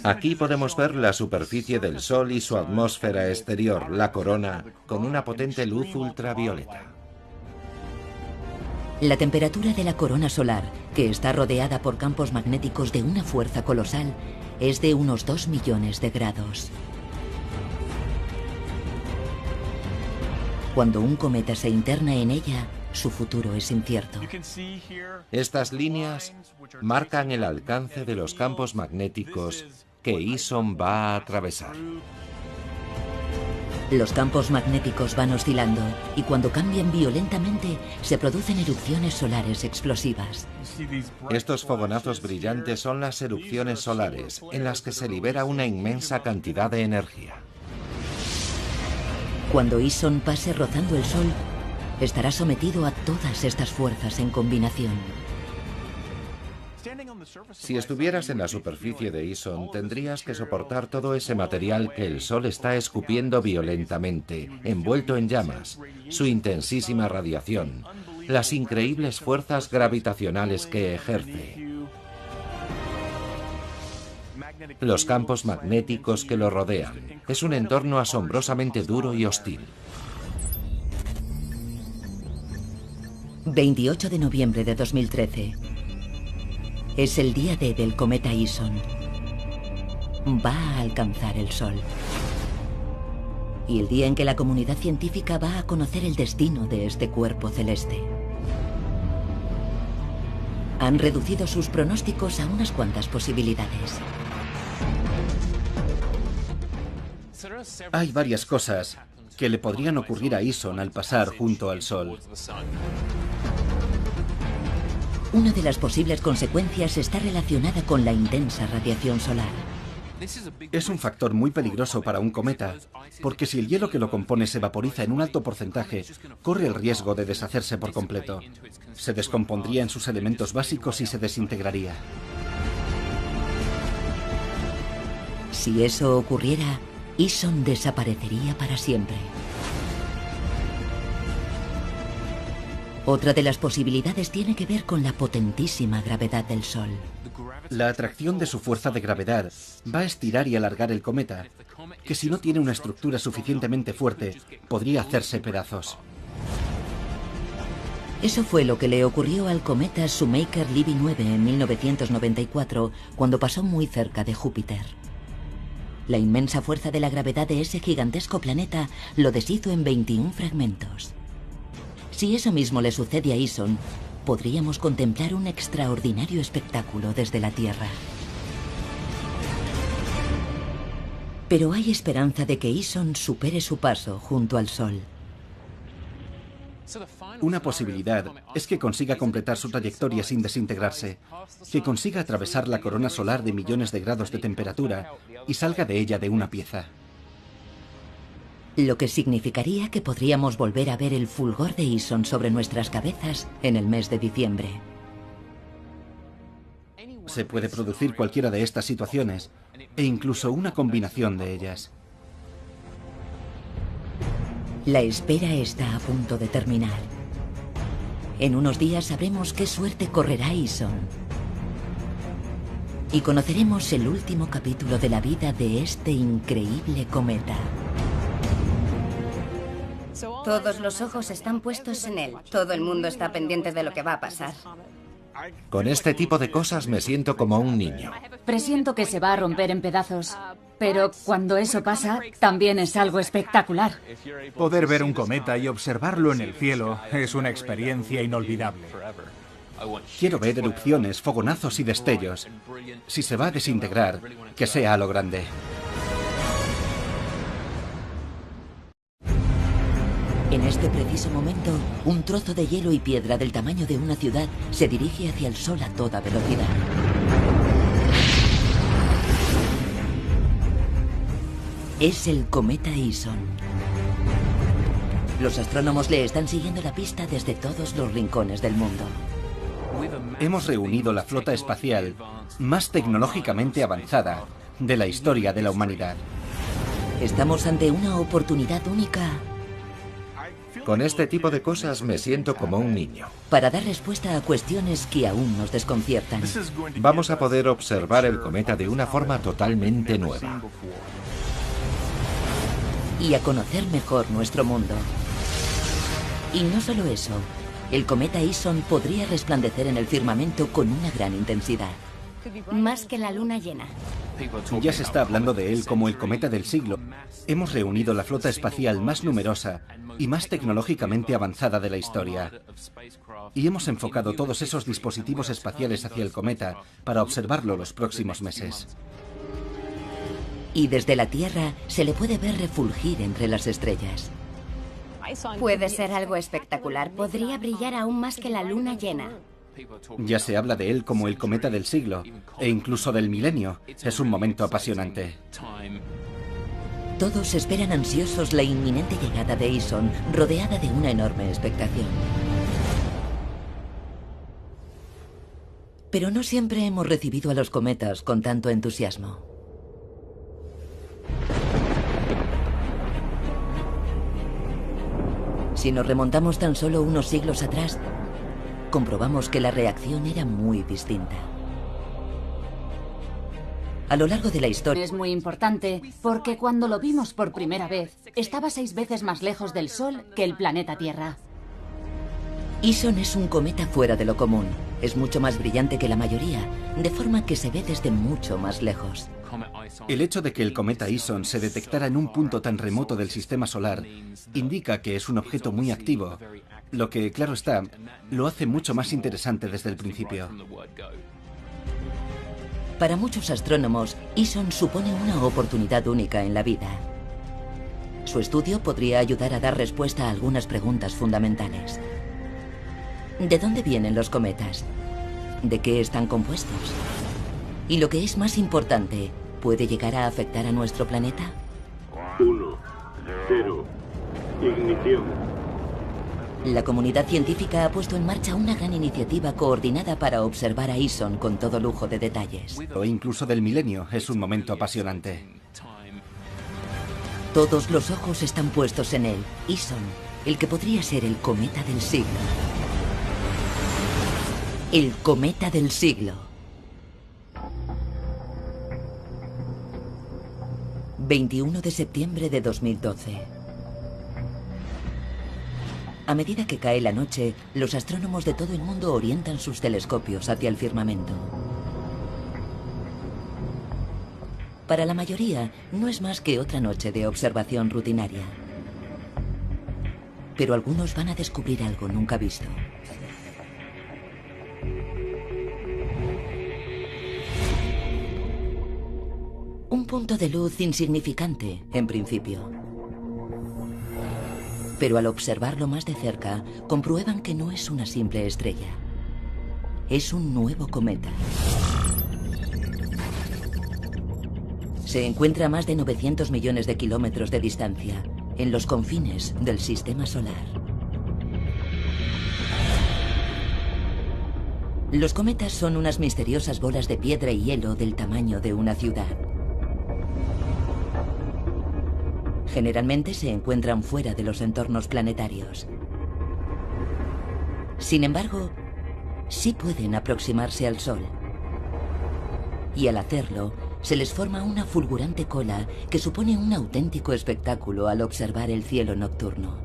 Aquí podemos ver la superficie del Sol y su atmósfera exterior, la corona, con una potente luz ultravioleta. La temperatura de la corona solar, que está rodeada por campos magnéticos de una fuerza colosal, es de unos 2 millones de grados. Cuando un cometa se interna en ella, su futuro es incierto. Estas líneas marcan el alcance de los campos magnéticos que Ison va a atravesar. Los campos magnéticos van oscilando y cuando cambian violentamente se producen erupciones solares explosivas. Estos fogonazos brillantes son las erupciones solares, en las que se libera una inmensa cantidad de energía. Cuando Ison pase rozando el Sol, estará sometido a todas estas fuerzas en combinación. Si estuvieras en la superficie de Ison, tendrías que soportar todo ese material que el Sol está escupiendo violentamente, envuelto en llamas, su intensísima radiación, las increíbles fuerzas gravitacionales que ejerce, los campos magnéticos que lo rodean. Es un entorno asombrosamente duro y hostil. 28 de noviembre de 2013. Es el día D del cometa Ison. Va a alcanzar el Sol. Y el día en que la comunidad científica va a conocer el destino de este cuerpo celeste. Han reducido sus pronósticos a unas cuantas posibilidades. Hay varias cosas que le podrían ocurrir a Ison al pasar junto al Sol. Una de las posibles consecuencias está relacionada con la intensa radiación solar. Es un factor muy peligroso para un cometa, porque si el hielo que lo compone se vaporiza en un alto porcentaje, corre el riesgo de deshacerse por completo. Se descompondría en sus elementos básicos y se desintegraría. Si eso ocurriera, Ison desaparecería para siempre. Otra de las posibilidades tiene que ver con la potentísima gravedad del Sol. La atracción de su fuerza de gravedad va a estirar y alargar el cometa, que si no tiene una estructura suficientemente fuerte, podría hacerse pedazos. Eso fue lo que le ocurrió al cometa Shoemaker-Levy 9 en 1994, cuando pasó muy cerca de Júpiter. La inmensa fuerza de la gravedad de ese gigantesco planeta lo deshizo en 21 fragmentos. Si eso mismo le sucede a Ison, podríamos contemplar un extraordinario espectáculo desde la Tierra. Pero hay esperanza de que Ison supere su paso junto al Sol. Una posibilidad es que consiga completar su trayectoria sin desintegrarse, que consiga atravesar la corona solar de millones de grados de temperatura y salga de ella de una pieza. Lo que significaría que podríamos volver a ver el fulgor de Ison sobre nuestras cabezas en el mes de diciembre. Se puede producir cualquiera de estas situaciones, e incluso una combinación de ellas. La espera está a punto de terminar. En unos días sabremos qué suerte correrá Ison. Y conoceremos el último capítulo de la vida de este increíble cometa. Todos los ojos están puestos en él. Todo el mundo está pendiente de lo que va a pasar. Con este tipo de cosas me siento como un niño. Presiento que se va a romper en pedazos, pero cuando eso pasa, también es algo espectacular. Poder ver un cometa y observarlo en el cielo es una experiencia inolvidable. Quiero ver erupciones, fogonazos y destellos. Si se va a desintegrar, que sea a lo grande. En este preciso momento, un trozo de hielo y piedra del tamaño de una ciudad se dirige hacia el Sol a toda velocidad. Es el cometa Ison. Los astrónomos le están siguiendo la pista desde todos los rincones del mundo. Hemos reunido la flota espacial más tecnológicamente avanzada de la historia de la humanidad. Estamos ante una oportunidad única Con este tipo de cosas me siento como un niño. para dar respuesta a cuestiones que aún nos desconciertan. Vamos a poder observar el cometa de una forma totalmente nueva. Y a conocer mejor nuestro mundo. Y no solo eso, el cometa Ison podría resplandecer en el firmamento con una gran intensidad. Más que la luna llena. Ya se está hablando de él como el cometa del siglo. Hemos reunido la flota espacial más numerosa y más tecnológicamente avanzada de la historia. Y hemos enfocado todos esos dispositivos espaciales hacia el cometa para observarlo los próximos meses. Y desde la Tierra se le puede ver refulgir entre las estrellas. Puede ser algo espectacular. Podría brillar aún más que la luna llena. Ya se habla de él como el cometa del siglo, e incluso del milenio. Es un momento apasionante. Todos esperan ansiosos la inminente llegada de Ison, rodeada de una enorme expectación. Pero no siempre hemos recibido a los cometas con tanto entusiasmo. Si nos remontamos tan solo unos siglos atrás, comprobamos que la reacción era muy distinta. A lo largo de la historia... Es muy importante porque cuando lo vimos por primera vez, estaba 6 veces más lejos del Sol que el planeta Tierra. Ison es un cometa fuera de lo común. Es mucho más brillante que la mayoría, de forma que se ve desde mucho más lejos. El hecho de que el cometa Ison se detectara en un punto tan remoto del sistema solar indica que es un objeto muy activo, lo que, claro está, lo hace mucho más interesante desde el principio. Para muchos astrónomos, Ison supone una oportunidad única en la vida. Su estudio podría ayudar a dar respuesta a algunas preguntas fundamentales. ¿De dónde vienen los cometas? ¿De qué están compuestos? Y lo que es más importante, ¿puede llegar a afectar a nuestro planeta? 1, 0, ignición. La comunidad científica ha puesto en marcha una gran iniciativa coordinada para observar a Ison con todo lujo de detalles. O incluso del milenio, es un momento apasionante. Todos los ojos están puestos en él, Ison, el que podría ser el cometa del siglo. El cometa del siglo. 21 de septiembre de 2012. A medida que cae la noche, los astrónomos de todo el mundo orientan sus telescopios hacia el firmamento. Para la mayoría, no es más que otra noche de observación rutinaria. Pero algunos van a descubrir algo nunca visto. Un punto de luz insignificante, en principio. Pero al observarlo más de cerca, comprueban que no es una simple estrella. Es un nuevo cometa. Se encuentra a más de 900 millones de kilómetros de distancia, en los confines del sistema solar. Los cometas son unas misteriosas bolas de piedra y hielo del tamaño de una ciudad. Generalmente se encuentran fuera de los entornos planetarios. Sin embargo, sí pueden aproximarse al Sol. Y al hacerlo, se les forma una fulgurante cola que supone un auténtico espectáculo al observar el cielo nocturno.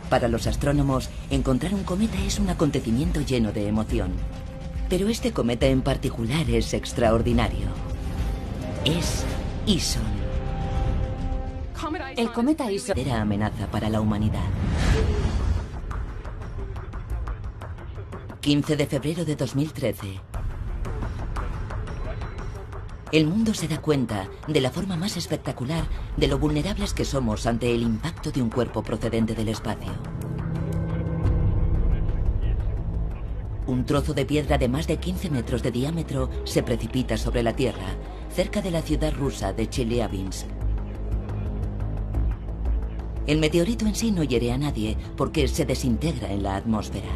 Para los astrónomos, encontrar un cometa es un acontecimiento lleno de emoción. Pero este cometa en particular es extraordinario. Es Ison. El cometa Ison Era amenaza para la humanidad. 15 de febrero de 2013. El mundo se da cuenta, de la forma más espectacular, de lo vulnerables que somos ante el impacto de un cuerpo procedente del espacio. Un trozo de piedra de más de 15 metros de diámetro se precipita sobre la Tierra, cerca de la ciudad rusa de Chelyabinsk. El meteorito en sí no hiere a nadie porque se desintegra en la atmósfera.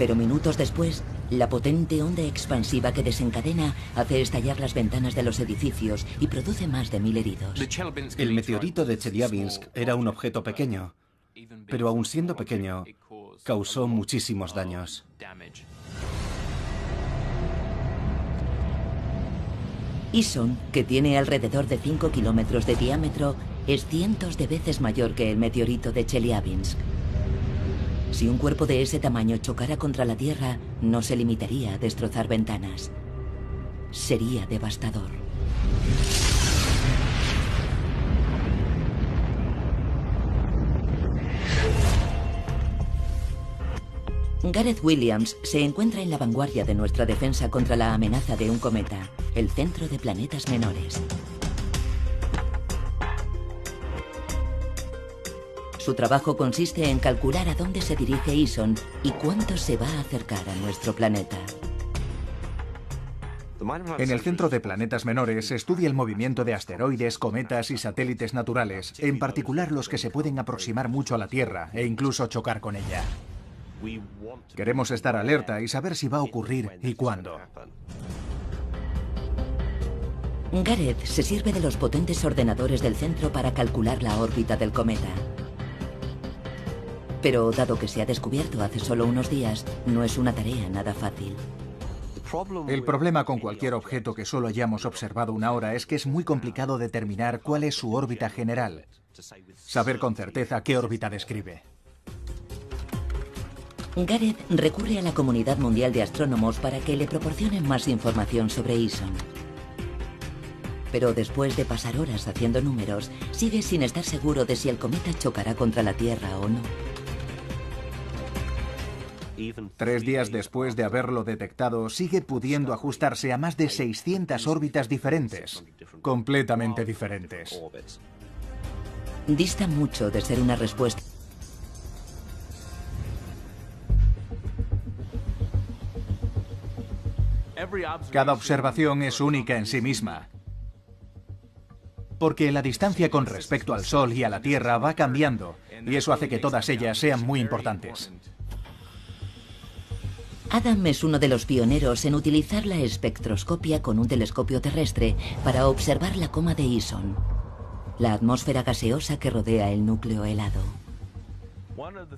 Pero minutos después, la potente onda expansiva que desencadena hace estallar las ventanas de los edificios y produce más de 1000 heridos. El meteorito de Chelyabinsk era un objeto pequeño, pero aun siendo pequeño, causó muchísimos daños. Ison, que tiene alrededor de 5 kilómetros de diámetro, es cientos de veces mayor que el meteorito de Chelyabinsk. Si un cuerpo de ese tamaño chocara contra la Tierra, no se limitaría a destrozar ventanas. Sería devastador. Gareth Williams se encuentra en la vanguardia de nuestra defensa contra la amenaza de un cometa, el Centro de Planetas Menores. Su trabajo consiste en calcular a dónde se dirige Ison y cuánto se va a acercar a nuestro planeta. En el Centro de Planetas Menores se estudia el movimiento de asteroides, cometas y satélites naturales, en particular los que se pueden aproximar mucho a la Tierra e incluso chocar con ella. Queremos estar alerta y saber si va a ocurrir y cuándo. Gareth se sirve de los potentes ordenadores del centro para calcular la órbita del cometa. Pero dado que se ha descubierto hace solo unos días, no es una tarea nada fácil. El problema con cualquier objeto que solo hayamos observado una hora es que es muy complicado determinar cuál es su órbita general. Saber con certeza qué órbita describe. Gareth recurre a la comunidad mundial de astrónomos para que le proporcionen más información sobre Ison. Pero después de pasar horas haciendo números, sigue sin estar seguro de si el cometa chocará contra la Tierra o no. 3 días después de haberlo detectado, sigue pudiendo ajustarse a más de 600 órbitas diferentes, completamente diferentes. Dista mucho de ser una respuesta. Cada observación es única en sí misma, porque la distancia con respecto al Sol y a la Tierra va cambiando, y eso hace que todas ellas sean muy importantes. Adam es uno de los pioneros en utilizar la espectroscopia con un telescopio terrestre para observar la coma de Ison, la atmósfera gaseosa que rodea el núcleo helado.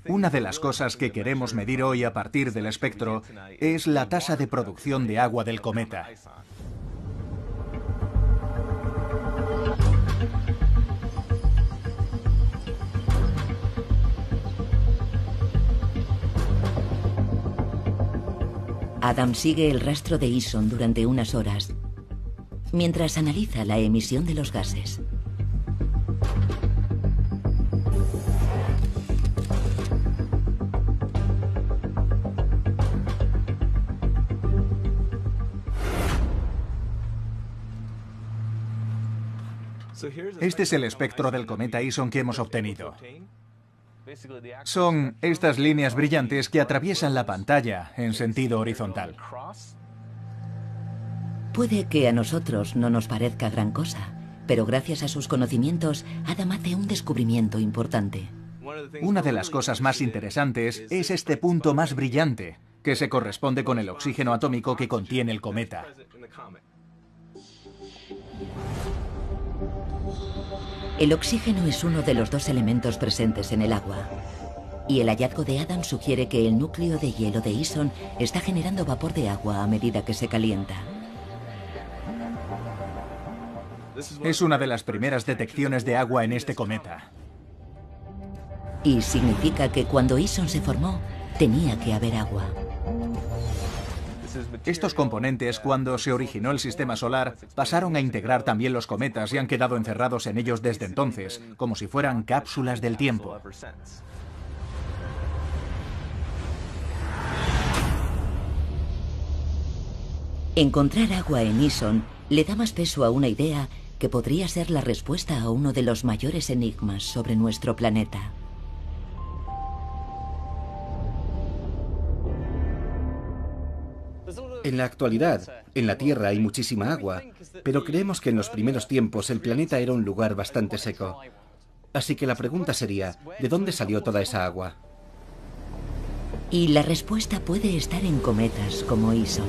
Una de las cosas que queremos medir hoy a partir del espectro es la tasa de producción de agua del cometa. Adam sigue el rastro de Ison durante unas horas, mientras analiza la emisión de los gases. Este es el espectro del cometa Ison que hemos obtenido. Son estas líneas brillantes que atraviesan la pantalla en sentido horizontal. Puede que a nosotros no nos parezca gran cosa, pero gracias a sus conocimientos, Adam hace un descubrimiento importante. Una de las cosas más interesantes es este punto más brillante, que se corresponde con el oxígeno atómico que contiene el cometa. El oxígeno es uno de los 2 elementos presentes en el agua. Y el hallazgo de Adam sugiere que el núcleo de hielo de Ison está generando vapor de agua a medida que se calienta. Es una de las primeras detecciones de agua en este cometa. Y significa que cuando Ison se formó, tenía que haber agua. Estos componentes, cuando se originó el sistema solar, pasaron a integrar también los cometas y han quedado encerrados en ellos desde entonces, como si fueran cápsulas del tiempo. Encontrar agua en Ison le da más peso a una idea que podría ser la respuesta a uno de los mayores enigmas sobre nuestro planeta. En la actualidad, en la Tierra hay muchísima agua, pero creemos que en los primeros tiempos el planeta era un lugar bastante seco. Así que la pregunta sería, ¿de dónde salió toda esa agua? Y la respuesta puede estar en cometas como Ison.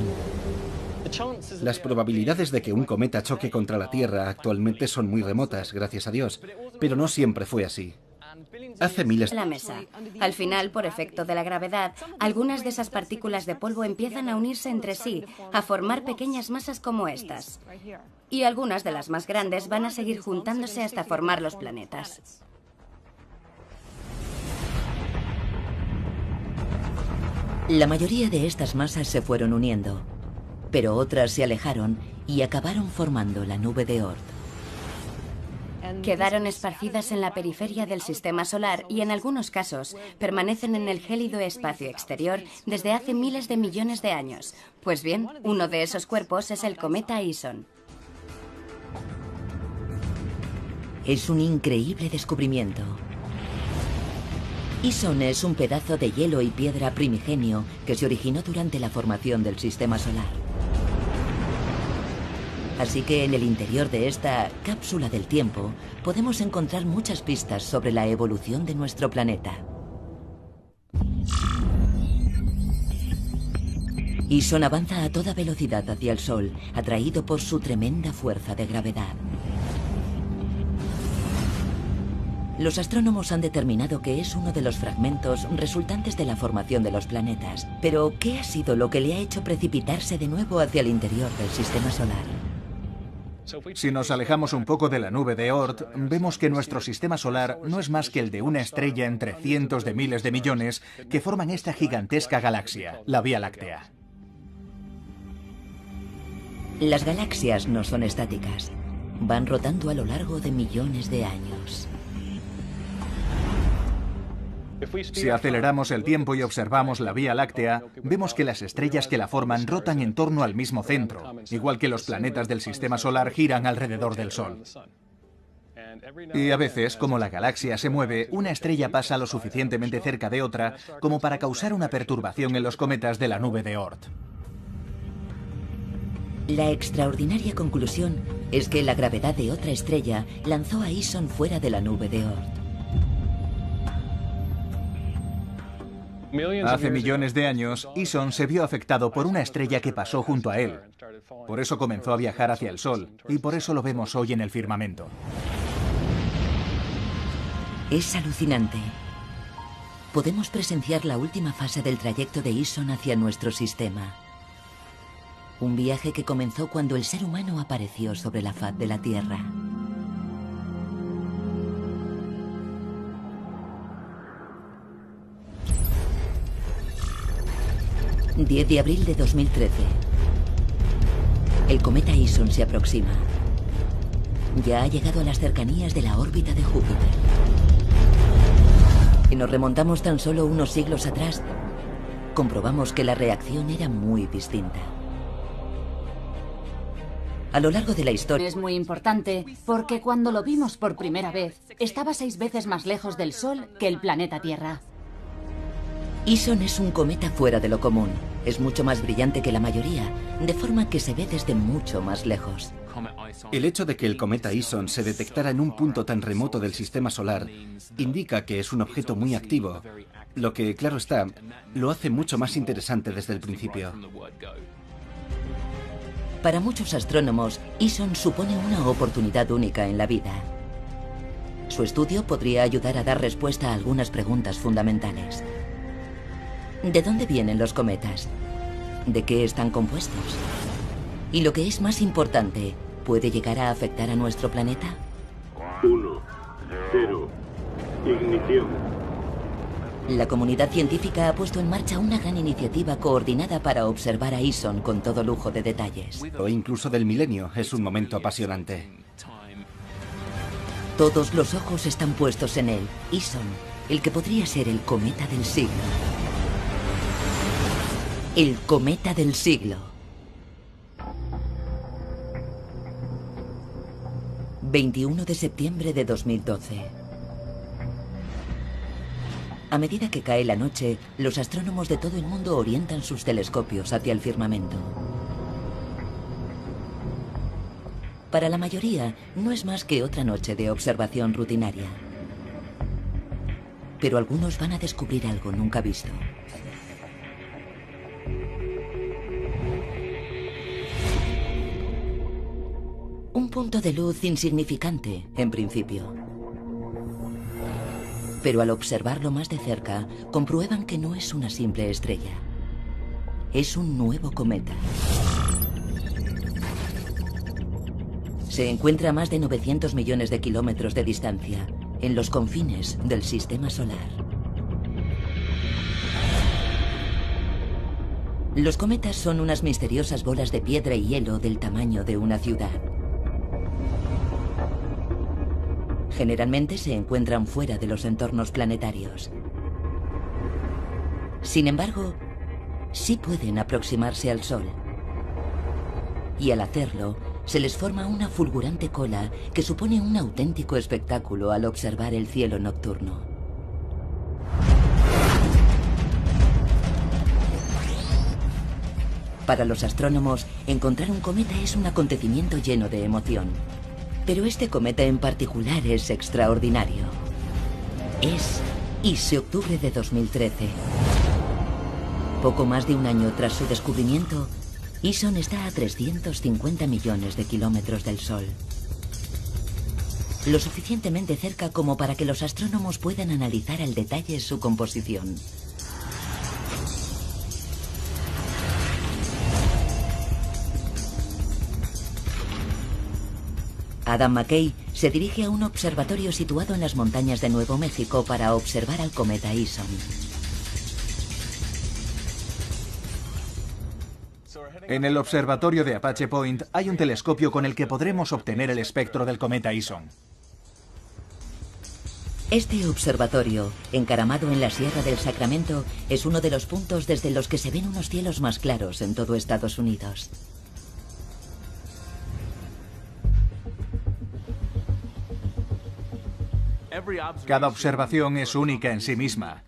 Las probabilidades de que un cometa choque contra la Tierra actualmente son muy remotas, gracias a Dios, pero no siempre fue así. Hace miles La mesa. Al final, por efecto de la gravedad, algunas de esas partículas de polvo empiezan a unirse entre sí, a formar pequeñas masas como estas. Y algunas de las más grandes van a seguir juntándose hasta formar los planetas. La mayoría de estas masas se fueron uniendo, pero otras se alejaron y acabaron formando la nube de Oort. Quedaron esparcidas en la periferia del sistema solar y en algunos casos permanecen en el gélido espacio exterior desde hace miles de millones de años. Pues bien, uno de esos cuerpos es el cometa Ison. Es un increíble descubrimiento. Ison es un pedazo de hielo y piedra primigenio que se originó durante la formación del sistema solar. Así que en el interior de esta cápsula del tiempo podemos encontrar muchas pistas sobre la evolución de nuestro planeta. Ison avanza a toda velocidad hacia el Sol, atraído por su tremenda fuerza de gravedad. Los astrónomos han determinado que es uno de los fragmentos resultantes de la formación de los planetas. Pero, ¿qué ha sido lo que le ha hecho precipitarse de nuevo hacia el interior del sistema solar? Si nos alejamos un poco de la nube de Oort, vemos que nuestro sistema solar no es más que el de una estrella entre cientos de miles de millones que forman esta gigantesca galaxia, la Vía Láctea. Las galaxias no son estáticas. Van rotando a lo largo de millones de años. Si aceleramos el tiempo y observamos la Vía Láctea, vemos que las estrellas que la forman rotan en torno al mismo centro, igual que los planetas del sistema solar giran alrededor del Sol. Y a veces, como la galaxia se mueve, una estrella pasa lo suficientemente cerca de otra como para causar una perturbación en los cometas de la nube de Oort. La extraordinaria conclusión es que la gravedad de otra estrella lanzó a Ison fuera de la nube de Oort. Hace millones de años, Ison se vio afectado por una estrella que pasó junto a él. Por eso comenzó a viajar hacia el Sol, y por eso lo vemos hoy en el firmamento. Es alucinante. Podemos presenciar la última fase del trayecto de Ison hacia nuestro sistema. Un viaje que comenzó cuando el ser humano apareció sobre la faz de la Tierra. ...10 de abril de 2013. El cometa Ison se aproxima. Ya ha llegado a las cercanías de la órbita de Júpiter. Si nos remontamos tan solo unos siglos atrás, comprobamos que la reacción era muy distinta. A lo largo de la historia... Es muy importante porque cuando lo vimos por primera vez, estaba 6 veces más lejos del Sol que el planeta Tierra. Ison es un cometa fuera de lo común. Es mucho más brillante que la mayoría, de forma que se ve desde mucho más lejos. El hecho de que el cometa Ison se detectara en un punto tan remoto del sistema solar indica que es un objeto muy activo, lo que, claro está, lo hace mucho más interesante desde el principio. Para muchos astrónomos, Ison supone una oportunidad única en la vida. Su estudio podría ayudar a dar respuesta a algunas preguntas fundamentales. ¿De dónde vienen los cometas? ¿De qué están compuestos? Y lo que es más importante, ¿puede llegar a afectar a nuestro planeta? 1, 0, ignición. La comunidad científica ha puesto en marcha una gran iniciativa coordinada para observar a Ison con todo lujo de detalles. O incluso del milenio, es un momento apasionante. Todos los ojos están puestos en él, Ison, el que podría ser el cometa del siglo. El cometa del siglo. 21 de septiembre de 2012. A medida que cae la noche, los astrónomos de todo el mundo orientan sus telescopios hacia el firmamento. Para la mayoría, no es más que otra noche de observación rutinaria. Pero algunos van a descubrir algo nunca visto. punto de luz insignificante, en principio. Pero al observarlo más de cerca, comprueban que no es una simple estrella. Es un nuevo cometa. Se encuentra a más de 900 millones de kilómetros de distancia, en los confines del sistema solar. Los cometas son unas misteriosas bolas de piedra y hielo del tamaño de una ciudad. Generalmente se encuentran fuera de los entornos planetarios. Sin embargo, sí pueden aproximarse al Sol. Y al hacerlo, se les forma una fulgurante cola que supone un auténtico espectáculo al observar el cielo nocturno. Para los astrónomos, encontrar un cometa es un acontecimiento lleno de emoción. Pero este cometa en particular es extraordinario. Es ISE octubre de 2013. Poco más de un año tras su descubrimiento, ISON está a 350 millones de kilómetros del Sol. Lo suficientemente cerca como para que los astrónomos puedan analizar al detalle su composición. Adam McKay se dirige a un observatorio situado en las montañas de Nuevo México para observar al cometa ISON. En el observatorio de Apache Point hay un telescopio con el que podremos obtener el espectro del cometa ISON. Este observatorio, encaramado en la Sierra del Sacramento, es uno de los puntos desde los que se ven unos cielos más claros en todo Estados Unidos. Cada observación es única en sí misma,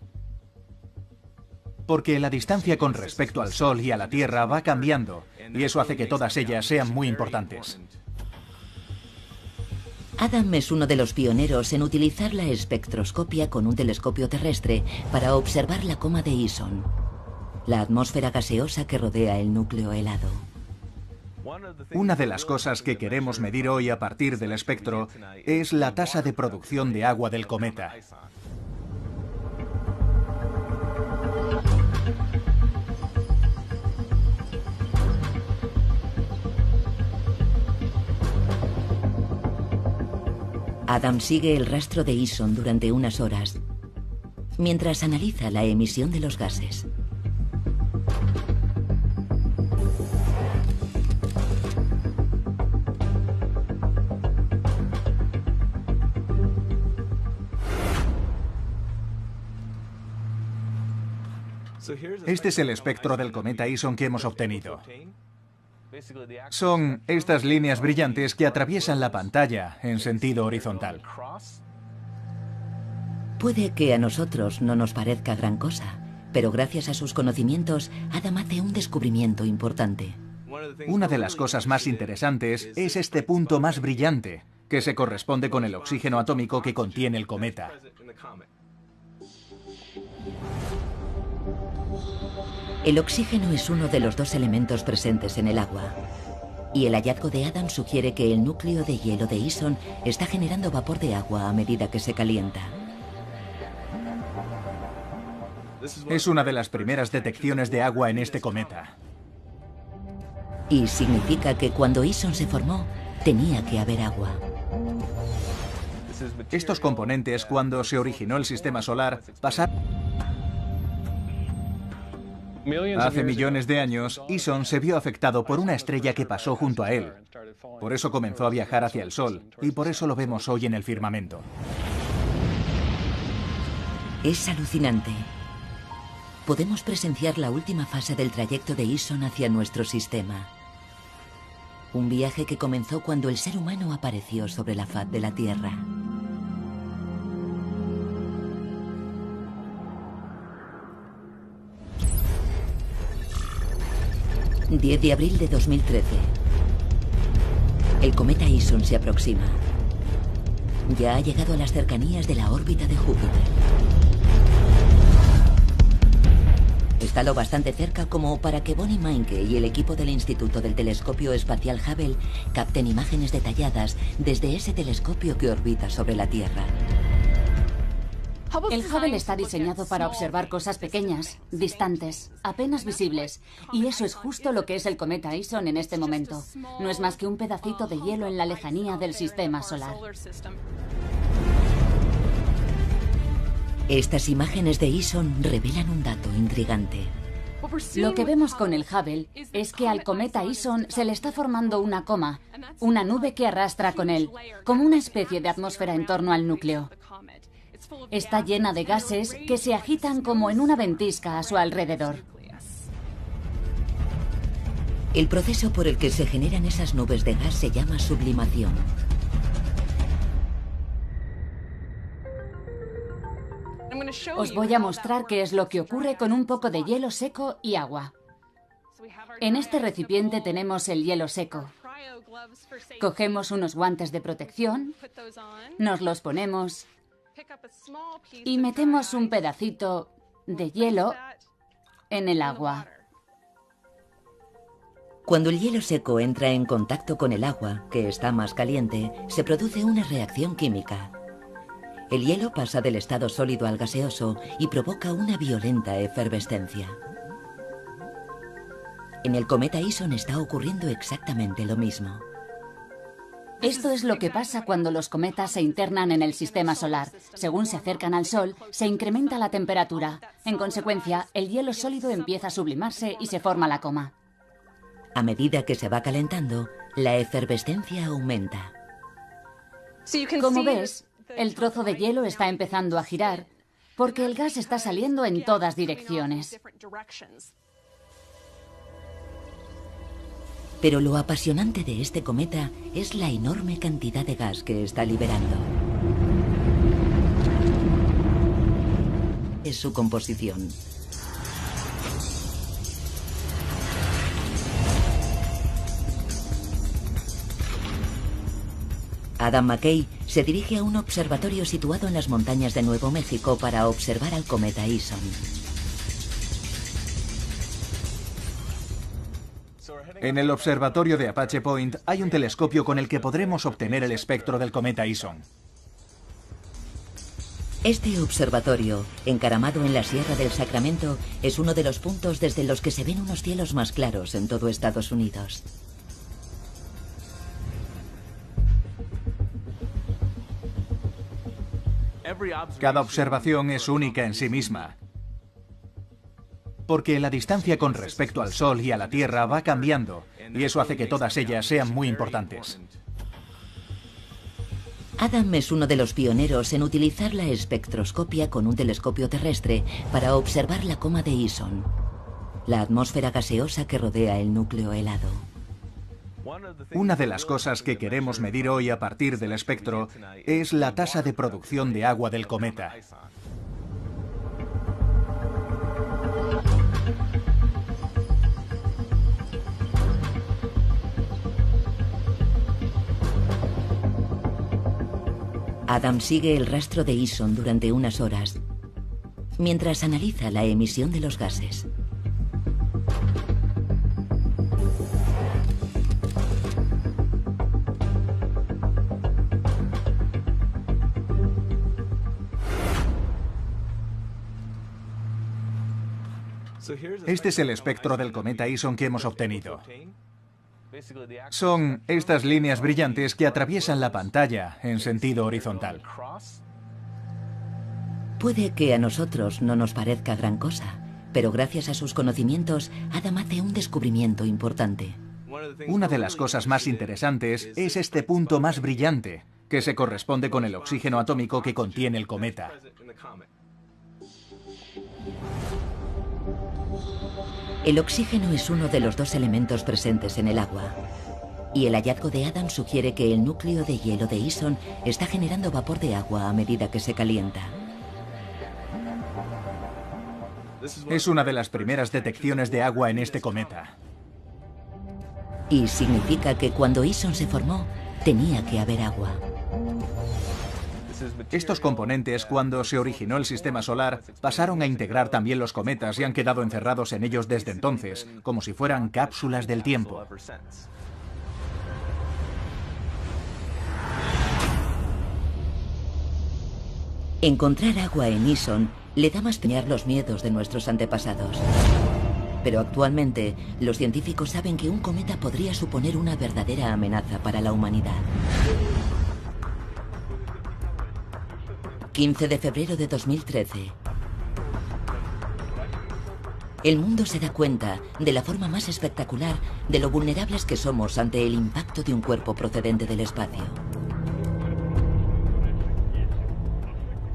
porque la distancia con respecto al Sol y a la Tierra va cambiando, y eso hace que todas ellas sean muy importantes. Adam es uno de los pioneros en utilizar la espectroscopia con un telescopio terrestre para observar la coma de ISON, la atmósfera gaseosa que rodea el núcleo helado. Una de las cosas que queremos medir hoy a partir del espectro es la tasa de producción de agua del cometa. Adam sigue el rastro de ISON durante unas horas, mientras analiza la emisión de los gases. Este es el espectro del cometa ISON que hemos obtenido. Son estas líneas brillantes que atraviesan la pantalla en sentido horizontal. Puede que a nosotros no nos parezca gran cosa, pero gracias a sus conocimientos, Adam hace un descubrimiento importante. Una de las cosas más interesantes es este punto más brillante, que se corresponde con el oxígeno atómico que contiene el cometa. El oxígeno es uno de los dos elementos presentes en el agua. Y el hallazgo de Adam sugiere que el núcleo de hielo de ISON está generando vapor de agua a medida que se calienta. Es una de las primeras detecciones de agua en este cometa. Y significa que cuando ISON se formó, tenía que haber agua. Estos componentes, cuando se originó el sistema solar, pasaron... Hace millones de años, ISON se vio afectado por una estrella que pasó junto a él. Por eso comenzó a viajar hacia el Sol, y por eso lo vemos hoy en el firmamento. Es alucinante. Podemos presenciar la última fase del trayecto de ISON hacia nuestro sistema. Un viaje que comenzó cuando el ser humano apareció sobre la faz de la Tierra. El 10 de abril de 2013. El cometa ISON se aproxima. Ya ha llegado a las cercanías de la órbita de Júpiter. Está lo bastante cerca como para que Bonnie Meinke y el equipo del Instituto del Telescopio Espacial Hubble capten imágenes detalladas desde ese telescopio que orbita sobre la Tierra. El Hubble está diseñado para observar cosas pequeñas, distantes, apenas visibles. Y eso es justo lo que es el cometa Ison en este momento. No es más que un pedacito de hielo en la lejanía del sistema solar. Estas imágenes de Ison revelan un dato intrigante. Lo que vemos con el Hubble es que al cometa Ison se le está formando una coma, una nube que arrastra con él, como una especie de atmósfera en torno al núcleo. Está llena de gases que se agitan como en una ventisca a su alrededor. El proceso por el que se generan esas nubes de gas se llama sublimación. Os voy a mostrar qué es lo que ocurre con un poco de hielo seco y agua. En este recipiente tenemos el hielo seco. Cogemos unos guantes de protección, nos los ponemos y metemos un pedacito de hielo en el agua. Cuando el hielo seco entra en contacto con el agua, que está más caliente, se produce una reacción química. El hielo pasa del estado sólido al gaseoso y provoca una violenta efervescencia. En el cometa Ison está ocurriendo exactamente lo mismo. Esto es lo que pasa cuando los cometas se internan en el sistema solar. Según se acercan al Sol, se incrementa la temperatura. En consecuencia, el hielo sólido empieza a sublimarse y se forma la coma. A medida que se va calentando, la efervescencia aumenta. Como ves, el trozo de hielo está empezando a girar porque el gas está saliendo en todas direcciones. Pero lo apasionante de este cometa es la enorme cantidad de gas que está liberando. Es su composición. Adam McKay se dirige a un observatorio situado en las montañas de Nuevo México para observar al cometa Ison. En el observatorio de Apache Point hay un telescopio con el que podremos obtener el espectro del cometa Ison. Este observatorio, encaramado en la Sierra del Sacramento, es uno de los puntos desde los que se ven unos cielos más claros en todo Estados Unidos. Cada observación es única en sí misma, porque la distancia con respecto al Sol y a la Tierra va cambiando, y eso hace que todas ellas sean muy importantes. Adam es uno de los pioneros en utilizar la espectroscopia con un telescopio terrestre para observar la coma de Ison, la atmósfera gaseosa que rodea el núcleo helado. Una de las cosas que queremos medir hoy a partir del espectro es la tasa de producción de agua del cometa. Adam sigue el rastro de Ison durante unas horas, mientras analiza la emisión de los gases. Este es el espectro del cometa Ison que hemos obtenido. Son estas líneas brillantes que atraviesan la pantalla en sentido horizontal. Puede que a nosotros no nos parezca gran cosa, pero gracias a sus conocimientos, Adam hace un descubrimiento importante. Una de las cosas más interesantes es este punto más brillante, que se corresponde con el oxígeno atómico que contiene el cometa. El oxígeno es uno de los dos elementos presentes en el agua. Y el hallazgo de Adam sugiere que el núcleo de hielo de Ison está generando vapor de agua a medida que se calienta. Es una de las primeras detecciones de agua en este cometa. Y significa que cuando Ison se formó, tenía que haber agua. Estos componentes, cuando se originó el sistema solar, pasaron a integrar también los cometas y han quedado encerrados en ellos desde entonces, como si fueran cápsulas del tiempo. Encontrar agua en Ison le da más tener los miedos de nuestros antepasados. Pero actualmente, los científicos saben que un cometa podría suponer una verdadera amenaza para la humanidad. 15 de febrero de 2013. El mundo se da cuenta, de la forma más espectacular, de lo vulnerables que somos ante el impacto de un cuerpo procedente del espacio.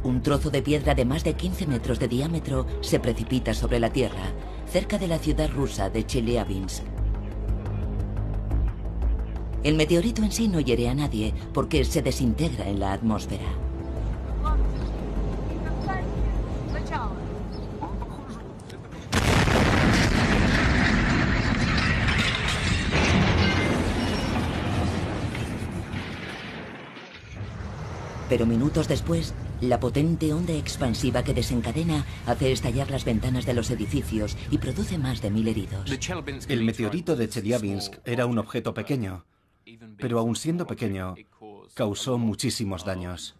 Un trozo de piedra de más de 15 metros de diámetro se precipita sobre la Tierra, cerca de la ciudad rusa de Chelyabinsk. El meteorito en sí no hiere a nadie porque se desintegra en la atmósfera. Pero minutos después, la potente onda expansiva que desencadena hace estallar las ventanas de los edificios y produce más de 1000 heridos. El meteorito de Chelyabinsk era un objeto pequeño, pero aun siendo pequeño, causó muchísimos daños.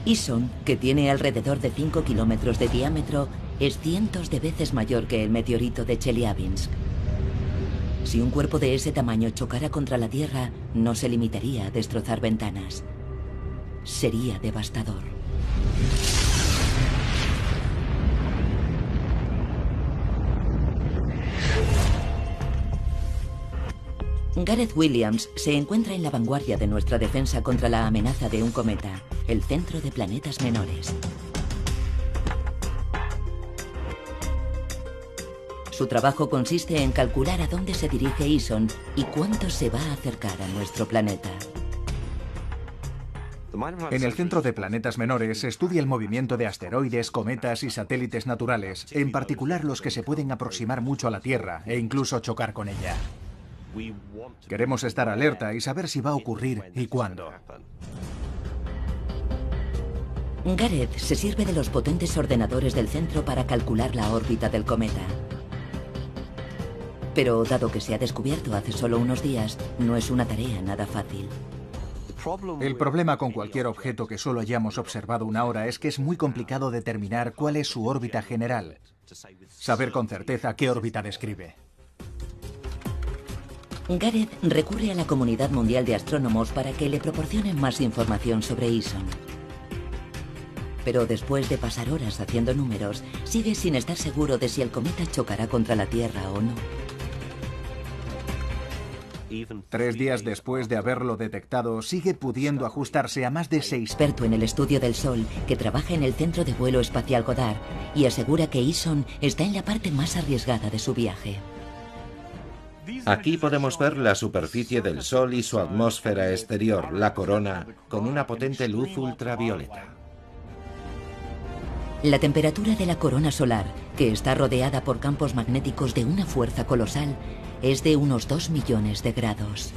Ison, que tiene alrededor de 5 kilómetros de diámetro, es cientos de veces mayor que el meteorito de Chelyabinsk. Si un cuerpo de ese tamaño chocara contra la Tierra, no se limitaría a destrozar ventanas. Sería devastador. Gareth Williams se encuentra en la vanguardia de nuestra defensa contra la amenaza de un cometa, el Centro de Planetas Menores. Su trabajo consiste en calcular a dónde se dirige Ison y cuánto se va a acercar a nuestro planeta. En el Centro de Planetas Menores se estudia el movimiento de asteroides, cometas y satélites naturales, en particular los que se pueden aproximar mucho a la Tierra e incluso chocar con ella. Queremos estar alerta y saber si va a ocurrir y cuándo. Gareth se sirve de los potentes ordenadores del centro para calcular la órbita del cometa. Pero dado que se ha descubierto hace solo unos días, no es una tarea nada fácil. El problema con cualquier objeto que solo hayamos observado una hora es que es muy complicado determinar cuál es su órbita general. Saber con certeza qué órbita describe. Gareth recurre a la comunidad mundial de astrónomos para que le proporcionen más información sobre Ison. Pero después de pasar horas haciendo números, sigue sin estar seguro de si el cometa chocará contra la Tierra o no. 3 días después de haberlo detectado, sigue pudiendo ajustarse a más de 6. Experto en el estudio del Sol, que trabaja en el Centro de Vuelo Espacial Goddard y asegura que Ison está en la parte más arriesgada de su viaje. Aquí podemos ver la superficie del Sol y su atmósfera exterior, la corona, con una potente luz ultravioleta. La temperatura de la corona solar, que está rodeada por campos magnéticos de una fuerza colosal, es de unos 2 millones de grados.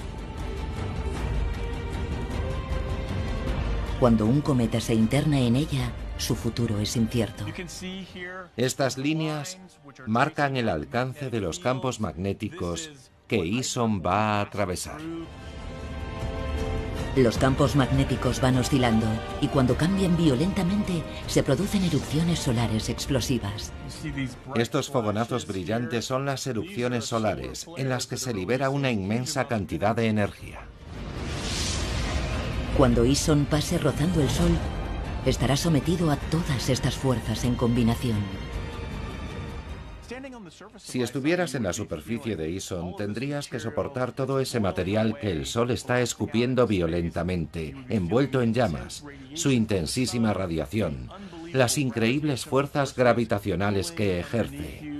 Cuando un cometa se interna en ella, su futuro es incierto. Estas líneas marcan el alcance de los campos magnéticos que Ison va a atravesar. Los campos magnéticos van oscilando y cuando cambian violentamente se producen erupciones solares explosivas. Estos fogonazos brillantes son las erupciones solares, en las que se libera una inmensa cantidad de energía. Cuando Ison pase rozando el Sol, estará sometido a todas estas fuerzas en combinación. Si estuvieras en la superficie de Ison, tendrías que soportar todo ese material que el Sol está escupiendo violentamente, envuelto en llamas, su intensísima radiación, las increíbles fuerzas gravitacionales que ejerce,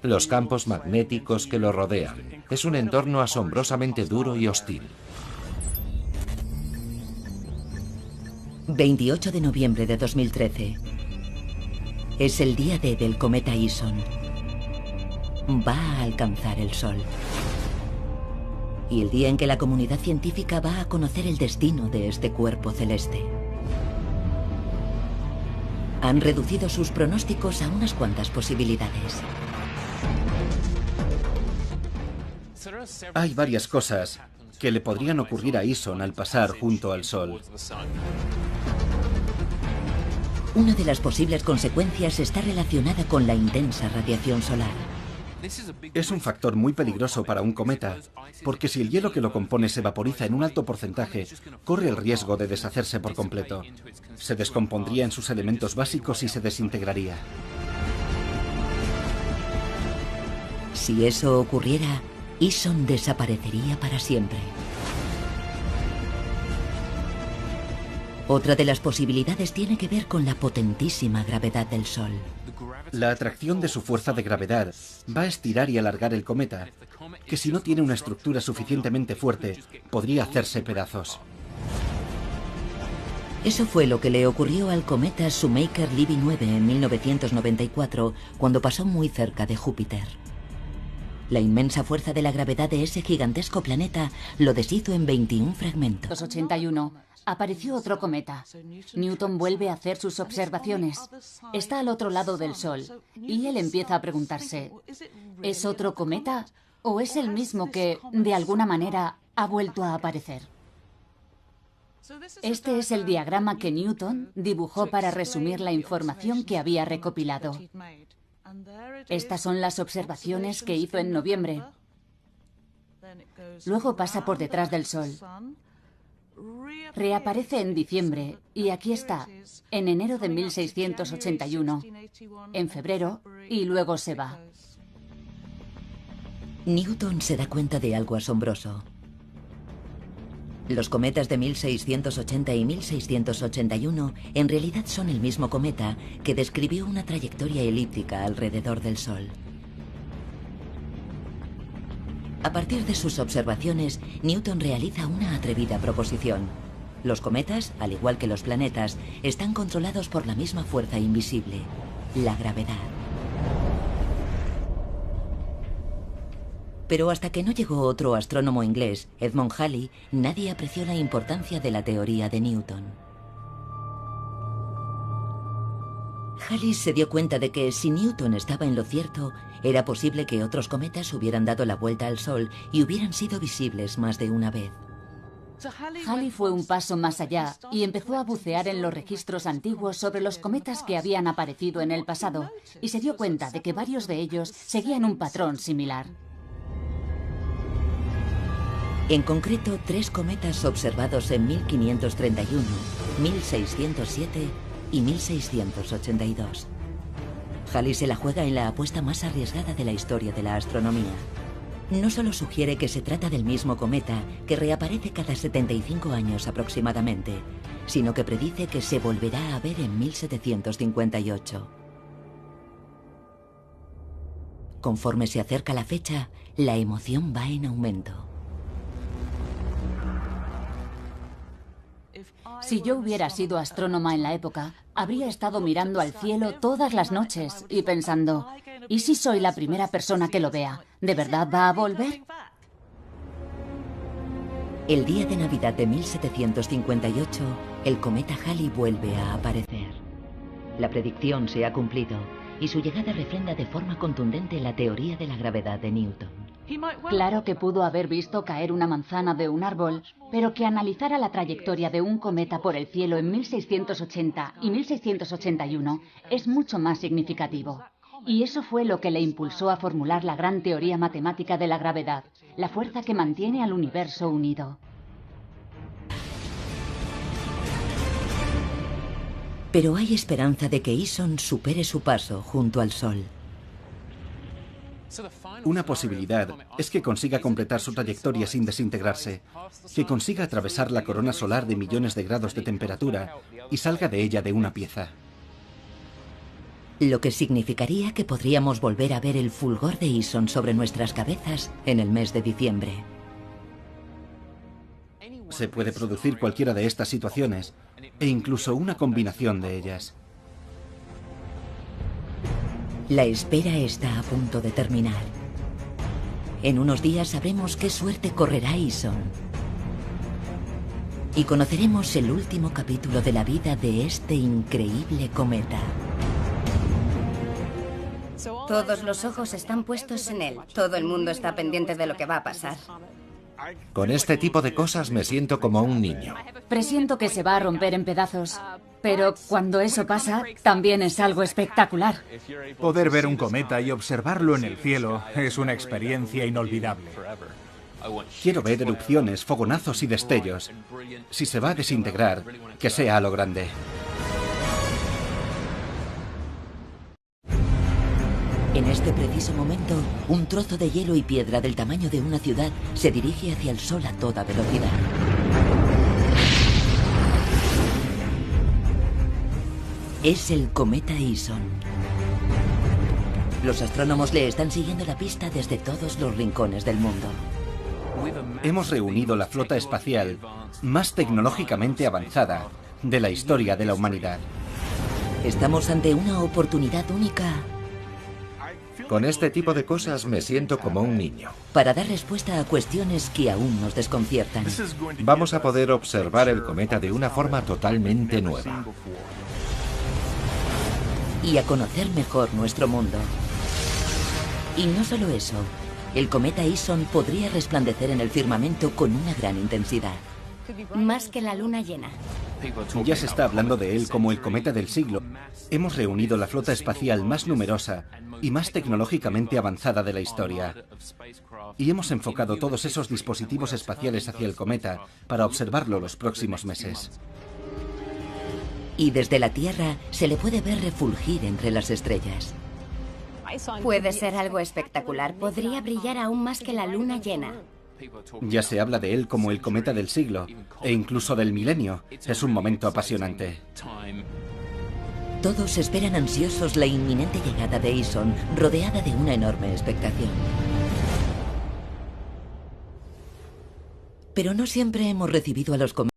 los campos magnéticos que lo rodean. Es un entorno asombrosamente duro y hostil. 28 de noviembre de 2013. Es el día D del cometa Ison. va a alcanzar el Sol. Y el día en que la comunidad científica va a conocer el destino de este cuerpo celeste. Han reducido sus pronósticos a unas cuantas posibilidades. Hay varias cosas que le podrían ocurrir a Eason al pasar junto al Sol. Una de las posibles consecuencias está relacionada con la intensa radiación solar. Es un factor muy peligroso para un cometa, porque si el hielo que lo compone se vaporiza en un alto porcentaje, corre el riesgo de deshacerse por completo. Se descompondría en sus elementos básicos y se desintegraría. Si eso ocurriera, Eason desaparecería para siempre. Otra de las posibilidades tiene que ver con la potentísima gravedad del Sol. La atracción de su fuerza de gravedad va a estirar y alargar el cometa, que si no tiene una estructura suficientemente fuerte, podría hacerse pedazos. Eso fue lo que le ocurrió al cometa Shoemaker-Levy 9 en 1994, cuando pasó muy cerca de Júpiter. La inmensa fuerza de la gravedad de ese gigantesco planeta lo deshizo en 21 fragmentos. 1981 apareció otro cometa. Newton vuelve a hacer sus observaciones. Está al otro lado del Sol y él empieza a preguntarse, ¿es otro cometa o es el mismo que, de alguna manera, ha vuelto a aparecer? Este es el diagrama que Newton dibujó para resumir la información que había recopilado. Estas son las observaciones que hizo en noviembre. Luego pasa por detrás del Sol. Reaparece en diciembre y aquí está, en enero de 1681, en febrero y luego se va. Newton se da cuenta de algo asombroso. Los cometas de 1680 y 1681 en realidad son el mismo cometa que describió una trayectoria elíptica alrededor del Sol. A partir de sus observaciones, Newton realiza una atrevida proposición. Los cometas, al igual que los planetas, están controlados por la misma fuerza invisible, la gravedad. Pero hasta que no llegó otro astrónomo inglés, Edmond Halley, nadie apreció la importancia de la teoría de Newton. Halley se dio cuenta de que si Newton estaba en lo cierto, era posible que otros cometas hubieran dado la vuelta al Sol y hubieran sido visibles más de una vez. Halley fue un paso más allá y empezó a bucear en los registros antiguos sobre los cometas que habían aparecido en el pasado y se dio cuenta de que varios de ellos seguían un patrón similar. En concreto, 3 cometas observados en 1531, 1607 y 1682. Halley se la juega en la apuesta más arriesgada de la historia de la astronomía. No solo sugiere que se trata del mismo cometa, que reaparece cada 75 años aproximadamente, sino que predice que se volverá a ver en 1758. Conforme se acerca la fecha, la emoción va en aumento. Si yo hubiera sido astrónoma en la época, habría estado mirando al cielo todas las noches y pensando, ¿y si soy la primera persona que lo vea? ¿De verdad va a volver? El día de Navidad de 1758, el cometa Halley vuelve a aparecer. La predicción se ha cumplido y su llegada refrenda de forma contundente la teoría de la gravedad de Newton. Claro que pudo haber visto caer una manzana de un árbol, pero que analizara la trayectoria de un cometa por el cielo en 1680 y 1681 es mucho más significativo. Y eso fue lo que le impulsó a formular la gran teoría matemática de la gravedad, la fuerza que mantiene al universo unido. Pero hay esperanza de que Eason supere su paso junto al Sol. Una posibilidad es que consiga completar su trayectoria sin desintegrarse, que consiga atravesar la corona solar de millones de grados de temperatura y salga de ella de una pieza. Lo que significaría que podríamos volver a ver el fulgor de Eason sobre nuestras cabezas en el mes de diciembre. Se puede producir cualquiera de estas situaciones, e incluso una combinación de ellas. La espera está a punto de terminar. En unos días sabremos qué suerte correrá Eason. Y conoceremos el último capítulo de la vida de este increíble cometa. Todos los ojos están puestos en él. Todo el mundo está pendiente de lo que va a pasar. Con este tipo de cosas me siento como un niño. Presiento que se va a romper en pedazos. Pero cuando eso pasa, también es algo espectacular. Poder ver un cometa y observarlo en el cielo es una experiencia inolvidable. Quiero ver erupciones, fogonazos y destellos. Si se va a desintegrar, que sea a lo grande. En este preciso momento, un trozo de hielo y piedra del tamaño de una ciudad se dirige hacia el Sol a toda velocidad. Es el cometa Eason. Los astrónomos le están siguiendo la pista desde todos los rincones del mundo. Hemos reunido la flota espacial más tecnológicamente avanzada de la historia de la humanidad. Estamos ante una oportunidad única Con este tipo de cosas me siento como un niño. para dar respuesta a cuestiones que aún nos desconciertan. Vamos a poder observar el cometa de una forma totalmente nueva. Y a conocer mejor nuestro mundo. Y no solo eso, el cometa Eason podría resplandecer en el firmamento con una gran intensidad. Más que la luna llena. Ya se está hablando de él como el cometa del siglo. Hemos reunido la flota espacial más numerosa y más tecnológicamente avanzada de la historia. Y hemos enfocado todos esos dispositivos espaciales hacia el cometa para observarlo los próximos meses. Y desde la Tierra se le puede ver refulgir entre las estrellas. Puede ser algo espectacular. Podría brillar aún más que la luna llena. Ya se habla de él como el cometa del siglo e incluso del milenio. Es un momento apasionante. Todos esperan ansiosos la inminente llegada de Eason, rodeada de una enorme expectación. Pero no siempre hemos recibido a los cometas